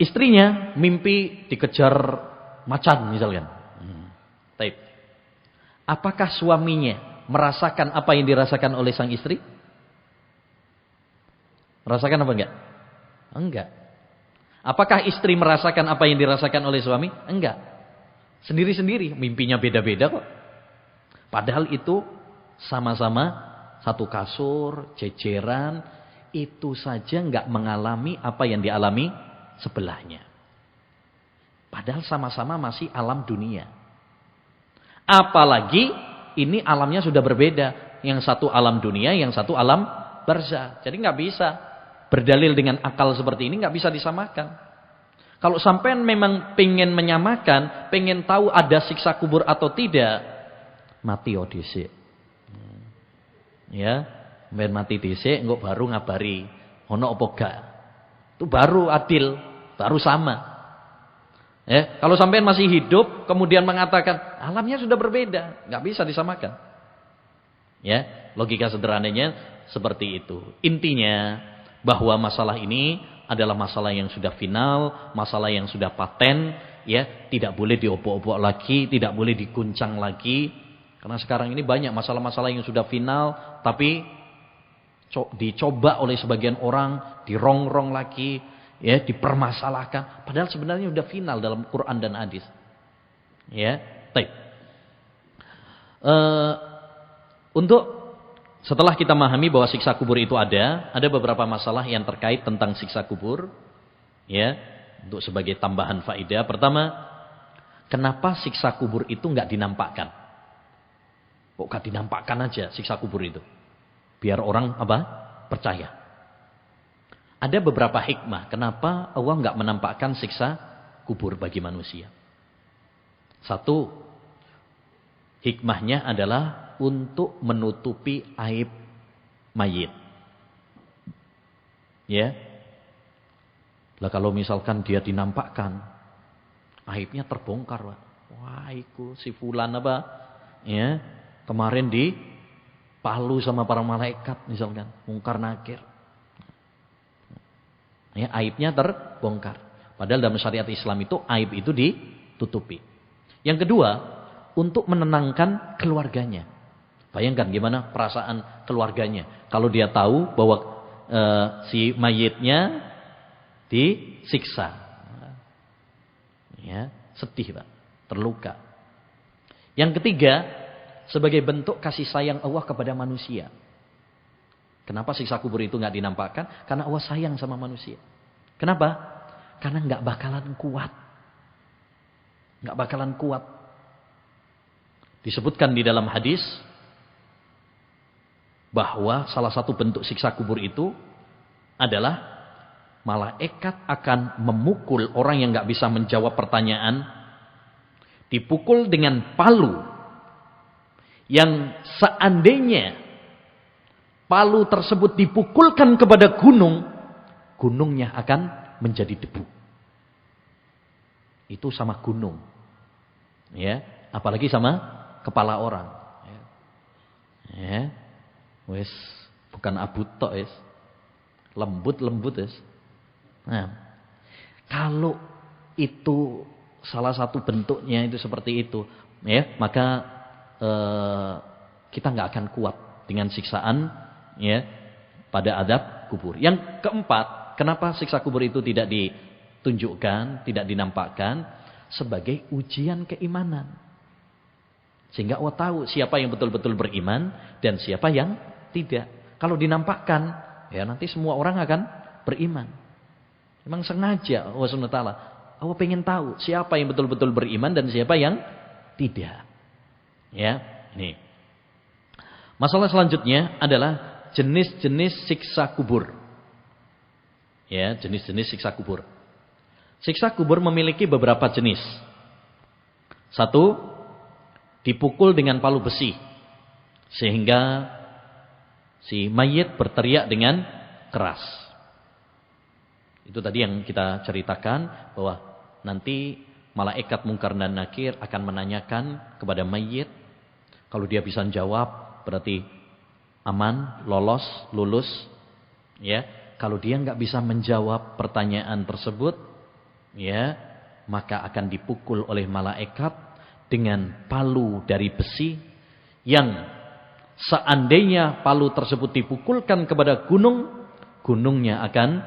istrinya mimpi dikejar macan misalkan. Taib. Apakah suaminya merasakan apa yang dirasakan oleh sang istri? Merasakan apa enggak? Enggak. Apakah istri merasakan apa yang dirasakan oleh suami? Enggak. Sendiri-sendiri, mimpinya beda-beda kok. Padahal itu sama-sama satu kasur, jejeran, itu saja enggak mengalami apa yang dialami sebelahnya. Padahal sama-sama masih alam dunia. Apalagi ini alamnya sudah berbeda. Yang satu alam dunia, yang satu alam barzah. Jadi nggak bisa berdalil dengan akal seperti ini, nggak bisa disamakan. Kalau sampean memang pengen menyamakan, pengen tahu ada siksa kubur atau tidak, mati dhisik. Ya, sampean mati dhisik, engko baru ngabari ono apa gak. Itu baru adil, baru sama. Ya, kalau sampean masih hidup kemudian mengatakan alamnya sudah berbeda, nggak bisa disamakan. Ya, logika sederhananya seperti itu. Intinya bahwa masalah ini adalah masalah yang sudah final, masalah yang sudah paten, ya, tidak boleh diobok-obok lagi, tidak boleh diguncang lagi. Karena sekarang ini banyak masalah-masalah yang sudah final tapi dicoba oleh sebagian orang, dirongrong lagi. Ya, dipermasalahkan. Padahal sebenarnya sudah final dalam Quran dan hadis. Ya, baik. Untuk setelah kita memahami bahwa siksa kubur itu ada beberapa masalah yang terkait tentang siksa kubur. Ya, untuk sebagai tambahan faedah. Pertama, kenapa siksa kubur itu enggak dinampakkan? Kok enggak dinampakkan aja siksa kubur itu? Biar orang apa? Percaya. Ada beberapa hikmah kenapa Allah enggak menampakkan siksa kubur bagi manusia. Satu, hikmahnya adalah untuk menutupi aib mayit. Ya. Lah kalau misalkan dia dinampakkan, aibnya terbongkar, Pak. Wah, iku si fulan apa? Ya, kemarin dipalu sama para malaikat misalkan, mungkar nakir. Ya, aibnya terbongkar. Padahal dalam syariat Islam itu aib itu ditutupi. Yang kedua, untuk menenangkan keluarganya. Bayangkan gimana perasaan keluarganya kalau dia tahu bahwa si mayitnya disiksa. Ya, sedih, Pak, terluka. Yang ketiga, sebagai bentuk kasih sayang Allah kepada manusia. Kenapa siksa kubur itu nggak dinampakkan? Karena Allah sayang sama manusia. Kenapa? Karena nggak bakalan kuat. Nggak bakalan kuat. Disebutkan di dalam hadis bahwa salah satu bentuk siksa kubur itu adalah malaikat akan memukul orang yang nggak bisa menjawab pertanyaan, dipukul dengan palu yang seandainya palu tersebut dipukulkan kepada gunung, gunungnya akan menjadi debu. Itu sama gunung. Ya, apalagi sama kepala orang. Ya. Wes, bukan abu tok, wes. Lembut-lembut, wes. Nah, kalau itu salah satu bentuknya itu seperti itu, ya, maka kita nggak akan kuat dengan siksaan, ya, pada adab kubur. Yang keempat, kenapa siksa kubur itu tidak ditunjukkan, tidak dinampakkan? Sebagai ujian keimanan. Sehingga Allah tahu siapa yang betul-betul beriman dan siapa yang tidak. Kalau dinampakkan, ya nanti semua orang akan beriman. Memang sengaja Allah SWT. Allah pengen tahu siapa yang betul-betul beriman dan siapa yang tidak. Ya, ini. Masalah selanjutnya adalah jenis-jenis siksa kubur. Ya, jenis-jenis siksa kubur. Siksa kubur memiliki beberapa jenis. Satu, dipukul dengan palu besi. Sehingga si mayit berteriak dengan keras. Itu tadi yang kita ceritakan, bahwa nanti malaikat Munkar dan Nakir akan menanyakan kepada mayit. Kalau dia bisa jawab berarti aman, lolos, lulus. Ya, kalau dia nggak bisa menjawab pertanyaan tersebut, ya, maka akan dipukul oleh malaikat dengan palu dari besi yang seandainya palu tersebut dipukulkan kepada gunung, gunungnya akan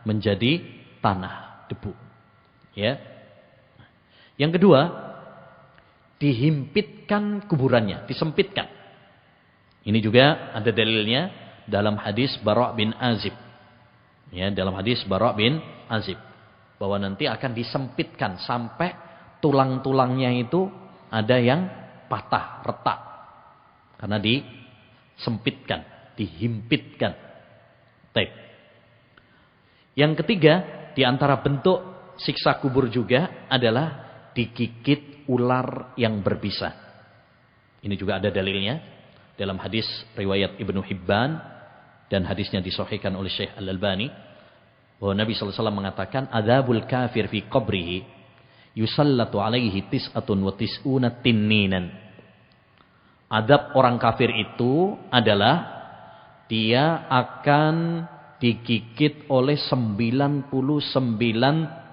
menjadi tanah, debu. Ya. Yang kedua, dihimpitkan kuburannya, disempitkan. Ini juga ada dalilnya dalam hadis Bara' bin Azib. Ya, dalam hadis Bara' bin Azib, bahwa nanti akan disempitkan sampai tulang-tulangnya itu ada yang patah, retak. Karena disempitkan, dihimpitkan. Baik. Yang ketiga, di antara bentuk siksa kubur juga adalah digigit ular yang berbisa. Ini juga ada dalilnya dalam hadis riwayat Ibnu Hibban, dan hadisnya disahihkan oleh Syekh Al-Albani, bahwa Nabi sallallahu alaihi wasallam mengatakan, "Adzabul kafir fi qabrihi yusallatu alaihi tis'atun wa tis'una tinninan." Adab orang kafir itu adalah dia akan digigit oleh 99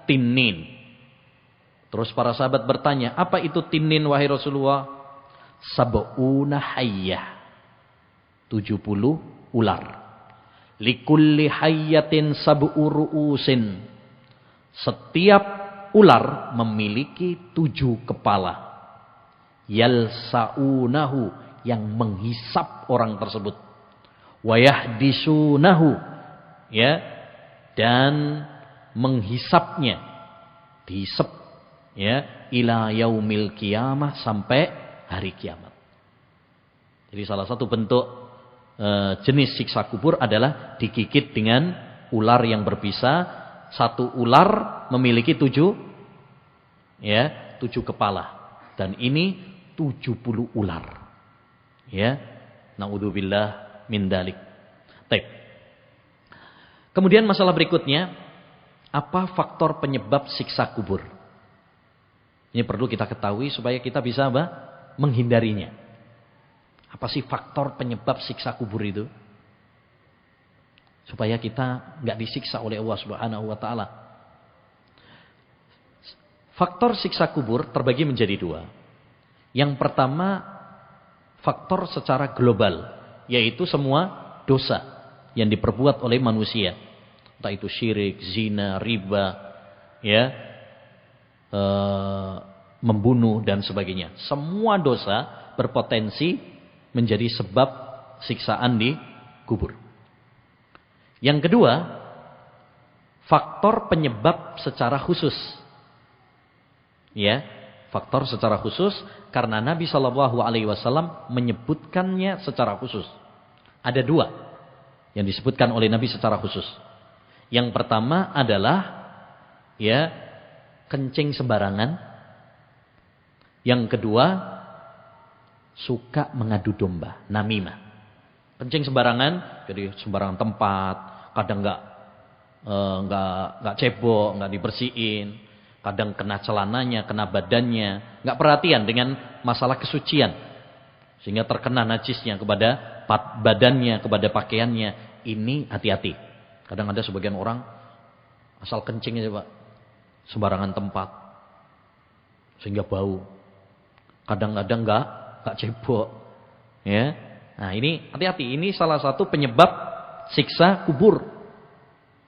tinnin. Terus para sahabat bertanya, apa itu tinnin wahai Rasulullah? Sab'una hayyah, 70 ular. Likulli hayyatin sab'u ru'usin. Setiap ular memiliki 7 kepala. Yalsa'unahu, yang menghisap orang tersebut. Wayahdisunahu, ya, dan menghisapnya, dihisap, ya, ila yaumil qiyamah, sampai hari kiamat. Jadi salah satu bentuk jenis siksa kubur adalah digigit dengan ular yang berbisa. Satu ular memiliki 7 kepala, dan ini 70 ular. Ya, naudzubillah min dalik. Baik. Kemudian masalah berikutnya, apa faktor penyebab siksa kubur? Ini perlu kita ketahui supaya kita bisa menghindarinya. Apa sih faktor penyebab siksa kubur itu? Supaya kita nggak disiksa oleh Allah Subhanahu wa taala. Faktor siksa kubur terbagi menjadi 2. Yang pertama, faktor secara global, yaitu semua dosa yang diperbuat oleh manusia. Entah itu syirik, zina, riba, ya, membunuh dan sebagainya. Semua dosa berpotensi menjadi sebab siksaan di kubur. Yang kedua, faktor penyebab secara khusus. Ya, faktor secara khusus karena Nabi Shallallahu Alaihi Wasallam menyebutkannya secara khusus. Ada 2 yang disebutkan oleh Nabi secara khusus. Yang pertama adalah, ya, kencing sembarangan. Yang kedua, suka mengadu domba, namimah. Kencing sembarangan, jadi sembarangan tempat, kadang nggak cebok, nggak dibersihin, kadang kena celananya, kena badannya, nggak perhatian dengan masalah kesucian, sehingga terkena najisnya kepada badannya, kepada pakaiannya. Ini hati-hati. Kadang ada sebagian orang asal kencing aja, Pak, sembarangan tempat, sehingga bau. Kadang-kadang nggak cebok, ya. Nah, ini hati-hati. Ini salah satu penyebab siksa kubur.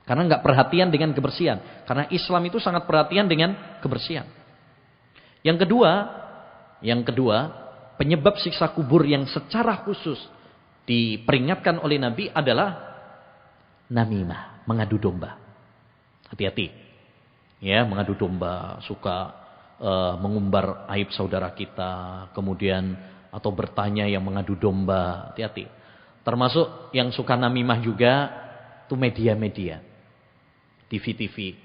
Karena nggak perhatian dengan kebersihan. Karena Islam itu sangat perhatian dengan kebersihan. Yang kedua, penyebab siksa kubur yang secara khusus diperingatkan oleh Nabi adalah namimah, mengadu domba. Hati-hati. Ya, mengadu domba, suka mengumbar aib saudara kita, kemudian atau bertanya yang mengadu domba, hati-hati. Termasuk yang suka namimah juga itu media-media, TV-TV,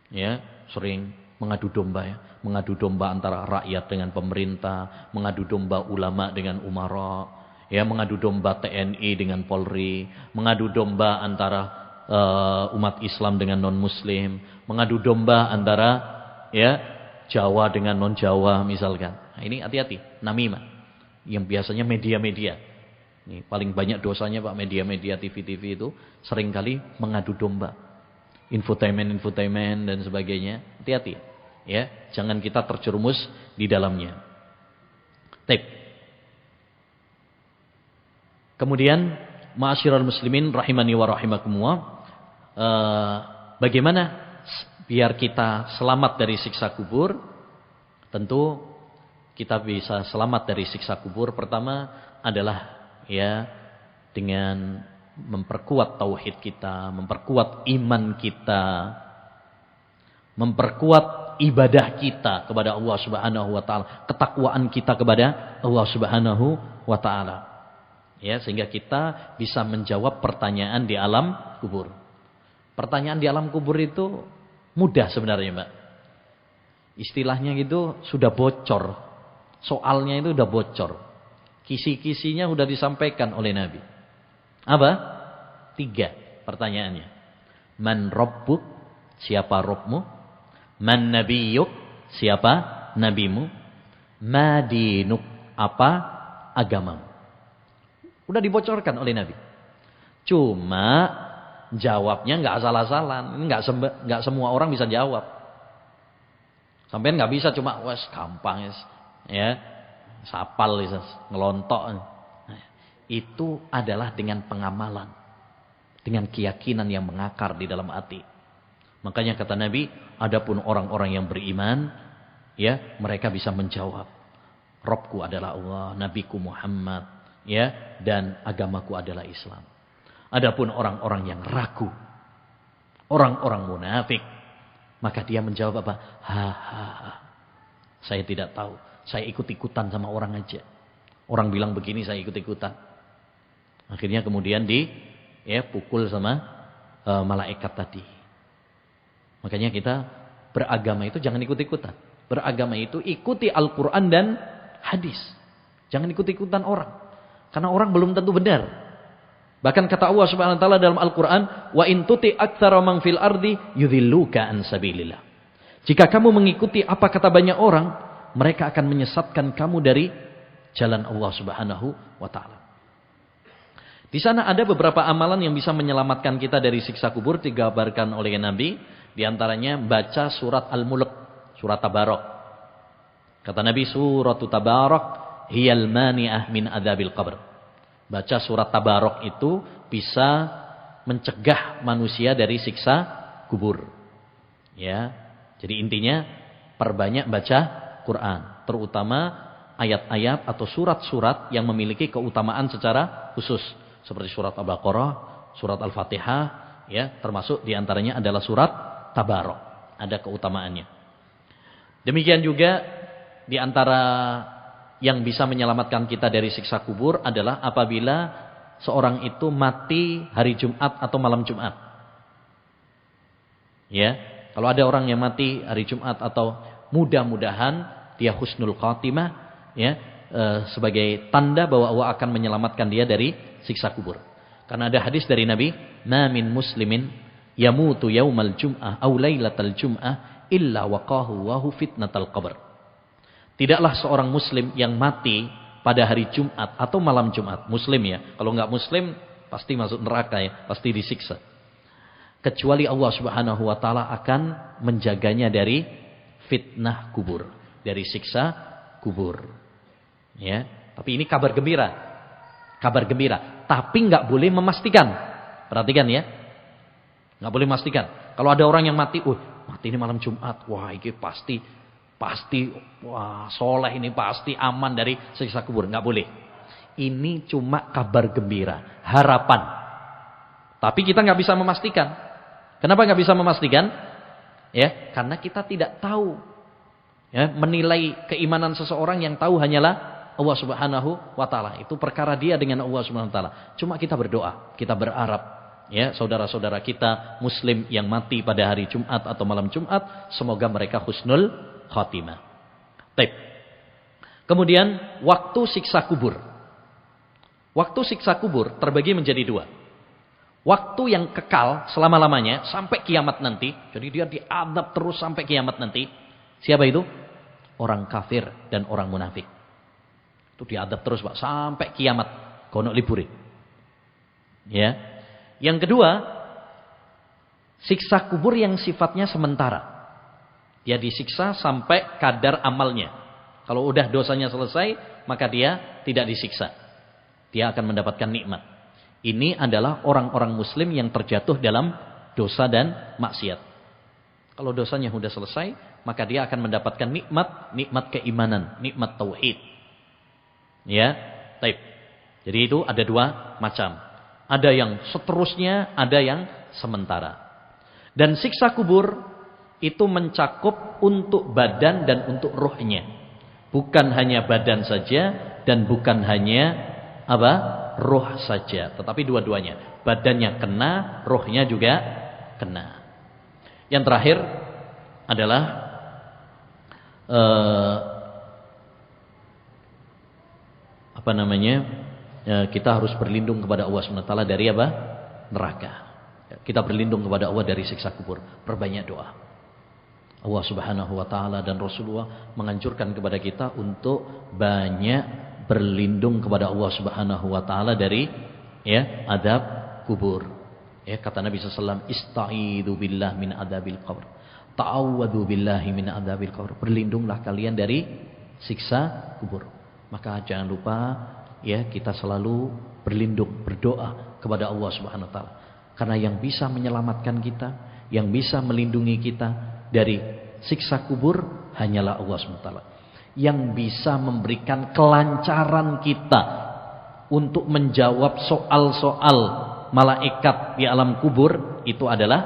ya, sering mengadu domba, ya, mengadu domba antara rakyat dengan pemerintah, mengadu domba ulama dengan umara. Ya, mengadu domba TNI dengan Polri, mengadu domba antara umat Islam dengan non-Muslim, mengadu domba antara ya Jawa dengan non-Jawa misalkan. Nah, ini hati-hati, namimah. Yang biasanya media-media. Ini paling banyak dosanya Pak, media-media TV-TV itu seringkali mengadu domba. Infotainment dan sebagainya. Hati-hati. Ya, jangan kita terjerumus di dalamnya. Baik. Kemudian ma'asyiral muslimin rahimani wa rahimakumullah, bagaimana biar kita selamat dari siksa kubur? Tentu kita bisa selamat dari siksa kubur pertama adalah ya dengan memperkuat tauhid kita, memperkuat iman kita, memperkuat ibadah kita kepada Allah Subhanahu wa taala, ketakwaan kita kepada Allah Subhanahu wa taala. Ya, sehingga kita bisa menjawab pertanyaan di alam kubur. Pertanyaan di alam kubur itu mudah sebenarnya, Mbak. Istilahnya gitu sudah bocor. Soalnya itu sudah bocor. Kisi-kisinya sudah disampaikan oleh Nabi. Apa? 3 pertanyaannya. Man rabbuk? Siapa Rabbmu? Man nabiyyuk? Siapa nabimu? Ma dinuk? Apa agamamu? Udah dibocorkan oleh Nabi. Cuma jawabnya nggak asal-asalan. Nggak semua orang bisa jawab. Sampean nggak bisa cuma wes gampang ya, sapal ngelontok. Nah, itu adalah dengan pengamalan, dengan keyakinan yang mengakar di dalam hati. Makanya kata Nabi, adapun orang-orang yang beriman, ya mereka bisa menjawab, Rabbku adalah Allah, Nabiku Muhammad. Ya, dan agamaku adalah Islam. Adapun orang-orang yang ragu, orang-orang munafik, maka dia menjawab apa? Saya tidak tahu. Saya ikut-ikutan sama orang aja. Orang bilang begini, saya ikut-ikutan. Akhirnya kemudian pukul sama malaikat tadi. Makanya kita beragama itu jangan ikut-ikutan. Beragama itu ikuti Al-Quran dan hadis. Jangan ikut-ikutan orang. Karena orang belum tentu benar. Bahkan kata Allah Subhanahu wa taala dalam Al-Qur'an, "Wa in tuti aktsara man fil ardi yudhilluka an sabilillah." Jika kamu mengikuti apa kata banyak orang, mereka akan menyesatkan kamu dari jalan Allah Subhanahu wa taala. Di sana ada beberapa amalan yang bisa menyelamatkan kita dari siksa kubur digambarkan oleh Nabi, di antaranya baca surat Al-Mulk, surat Tabarok. Kata Nabi, surat Tabarok hiyal mani'ah min adzabil qabr. Baca surat Tabarok itu bisa mencegah manusia dari siksa kubur. Ya. Jadi intinya perbanyak baca Quran, terutama ayat-ayat atau surat-surat yang memiliki keutamaan secara khusus, seperti surat Al-Baqarah, surat Al-Fatihah, ya, termasuk di antaranya adalah surat Tabarok. Ada keutamaannya. Demikian juga di antara yang bisa menyelamatkan kita dari siksa kubur adalah apabila seorang itu mati hari Jumat atau malam Jumat. Ya, kalau ada orang yang mati hari Jumat atau mudah-mudahan dia husnul khatimah, ya, sebagai tanda bahwa Allah akan menyelamatkan dia dari siksa kubur. Karena ada hadis dari Nabi, "Ma min muslimin yamutu yaumal jum'ah aw lailatal jum'ah illa waqahu wa hu fitnatal qabr." Tidaklah seorang muslim yang mati pada hari Jumat atau malam Jumat. Muslim ya. Kalau enggak muslim pasti masuk neraka ya. Pasti disiksa. Kecuali Allah Subhanahu wa taala akan menjaganya dari fitnah kubur. Dari siksa kubur. Ya. Tapi ini kabar gembira. Kabar gembira. Tapi enggak boleh memastikan. Perhatikan ya. Enggak boleh memastikan. Kalau ada orang yang mati, mati ini malam Jumat. Wah, ini pasti wah soleh ini pasti aman dari siksa kubur. Nggak boleh. Ini cuma kabar gembira, harapan. Tapi kita nggak bisa memastikan. Kenapa nggak bisa memastikan? Ya, karena kita tidak tahu. Ya, menilai keimanan seseorang yang tahu hanyalah Allah Subhanahu wa taala. Itu perkara dia dengan Allah Subhanahu wa taala. Cuma kita berdoa, kita berharap, ya, saudara-saudara kita muslim yang mati pada hari Jumat atau malam Jumat, semoga mereka husnul khatimah. Baik. Kemudian waktu siksa kubur. Waktu siksa kubur terbagi menjadi dua. Waktu yang kekal selama-lamanya sampai kiamat nanti. Jadi dia diadab terus sampai kiamat nanti. Siapa itu? Orang kafir dan orang munafik. Itu diadab terus Pak sampai kiamat. Kono liburi. Ya. Yang kedua, siksa kubur yang sifatnya sementara. Dia disiksa sampai kadar amalnya. Kalau udah dosanya selesai, maka dia tidak disiksa. Dia akan mendapatkan nikmat. Ini adalah orang-orang muslim yang terjatuh dalam dosa dan maksiat. Kalau dosanya sudah selesai, maka dia akan mendapatkan nikmat keimanan, nikmat tauhid. Ya, taib. Jadi itu ada dua macam. Ada yang seterusnya, ada yang sementara. Dan siksa kubur itu mencakup untuk badan dan untuk ruhnya. Bukan hanya badan saja dan bukan hanya ruh saja, tetapi dua-duanya. Badannya kena, ruhnya juga kena. Yang terakhir adalah kita harus berlindung kepada Allah SWT dari neraka. Kita berlindung kepada Allah dari siksa kubur. Perbanyak doa. Allah Subhanahu wa taala dan Rasulullah menganjurkan kepada kita untuk banyak berlindung kepada Allah Subhanahu wa taala dari adab kubur. Kata Nabi sallallahu alaihi wasallam, "Istaizu billah min adabil qabr." Ta'awwadzu billahi min adabil qabr. Berlindunglah kalian dari siksa kubur. Maka jangan lupa kita selalu berlindung, berdoa kepada Allah Subhanahu wa taala. Karena yang bisa menyelamatkan kita, yang bisa melindungi kita dari siksa kubur hanyalah Allah Subhanahu wa taala. Yang bisa memberikan kelancaran kita untuk menjawab soal-soal malaikat di alam kubur itu adalah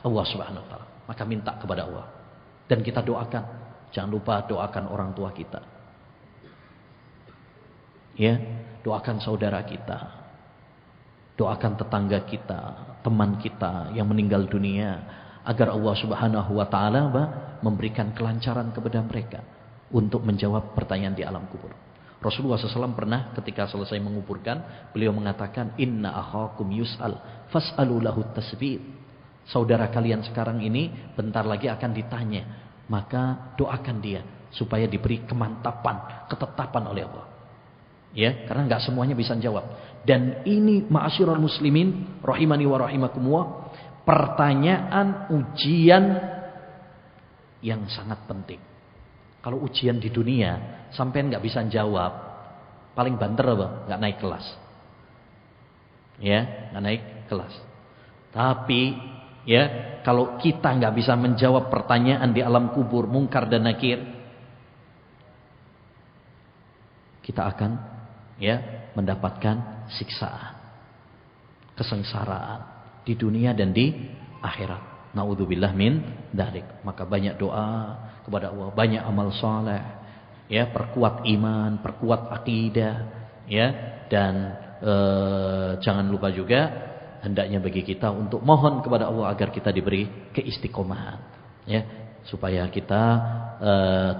Allah Subhanahu wa taala. Maka minta kepada Allah dan kita doakan. Jangan lupa doakan orang tua kita. Doakan saudara kita. Doakan tetangga kita, teman kita yang meninggal dunia agar Allah Subhanahu wa taala memberikan kelancaran kepada mereka untuk menjawab pertanyaan di alam kubur. Rasulullah SAW pernah ketika selesai menguburkan, beliau mengatakan, "Inna akhakum yus'al fas'alu lahu tasbih." Saudara kalian sekarang ini bentar lagi akan ditanya, maka doakan dia supaya diberi kemantapan, ketetapan oleh Allah. Karena enggak semuanya bisa jawab. Dan ini ma'asyiral muslimin rahimani wa rahimakumullah, pertanyaan ujian yang sangat penting. Kalau ujian di dunia sampean nggak bisa jawab, paling banter nggak naik kelas, nggak naik kelas. Tapi kalau kita nggak bisa menjawab pertanyaan di alam kubur, mungkar dan nakir, kita akan mendapatkan siksaan, kesengsaraan di dunia dan di akhirat. Naudzubillah min dzalik. Maka banyak doa kepada Allah, banyak amal saleh, perkuat iman, perkuat akidah, dan jangan lupa juga hendaknya bagi kita untuk mohon kepada Allah agar kita diberi keistiqomahan, supaya kita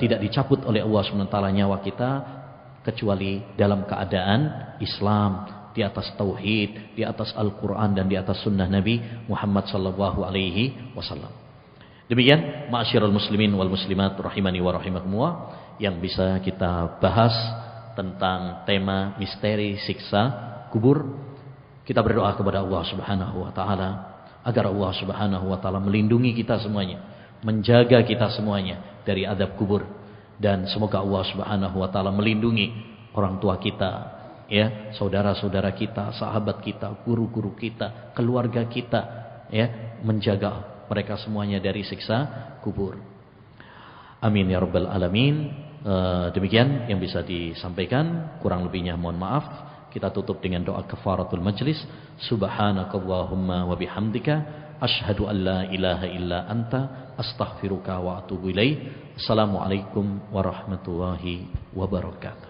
tidak dicabut oleh Allah SWT nyawa kita kecuali dalam keadaan Islam, di atas tauhid, di atas Al-Quran dan di atas sunnah Nabi Muhammad sallallahu alaihi wasallam. Demikian ma'asyiral muslimin wal muslimat rahimani wa rahimakumullah yang bisa kita bahas tentang tema misteri siksa kubur. Kita berdoa kepada Allah Subhanahu wa taala agar Allah Subhanahu wa taala melindungi kita semuanya, menjaga kita semuanya dari azab kubur, dan semoga Allah Subhanahu wa taala melindungi orang tua kita, saudara-saudara kita, sahabat kita, guru-guru kita, keluarga kita, menjaga mereka semuanya dari siksa kubur. Amin ya rabbal alamin. Demikian yang bisa disampaikan, kurang lebihnya mohon maaf. Kita tutup dengan doa kafaratul majlis. Subhanakallahumma wa bihamdika asyhadu an la ilaha illa anta astaghfiruka wa atubu ilaik. Assalamualaikum warahmatullahi wabarakatuh.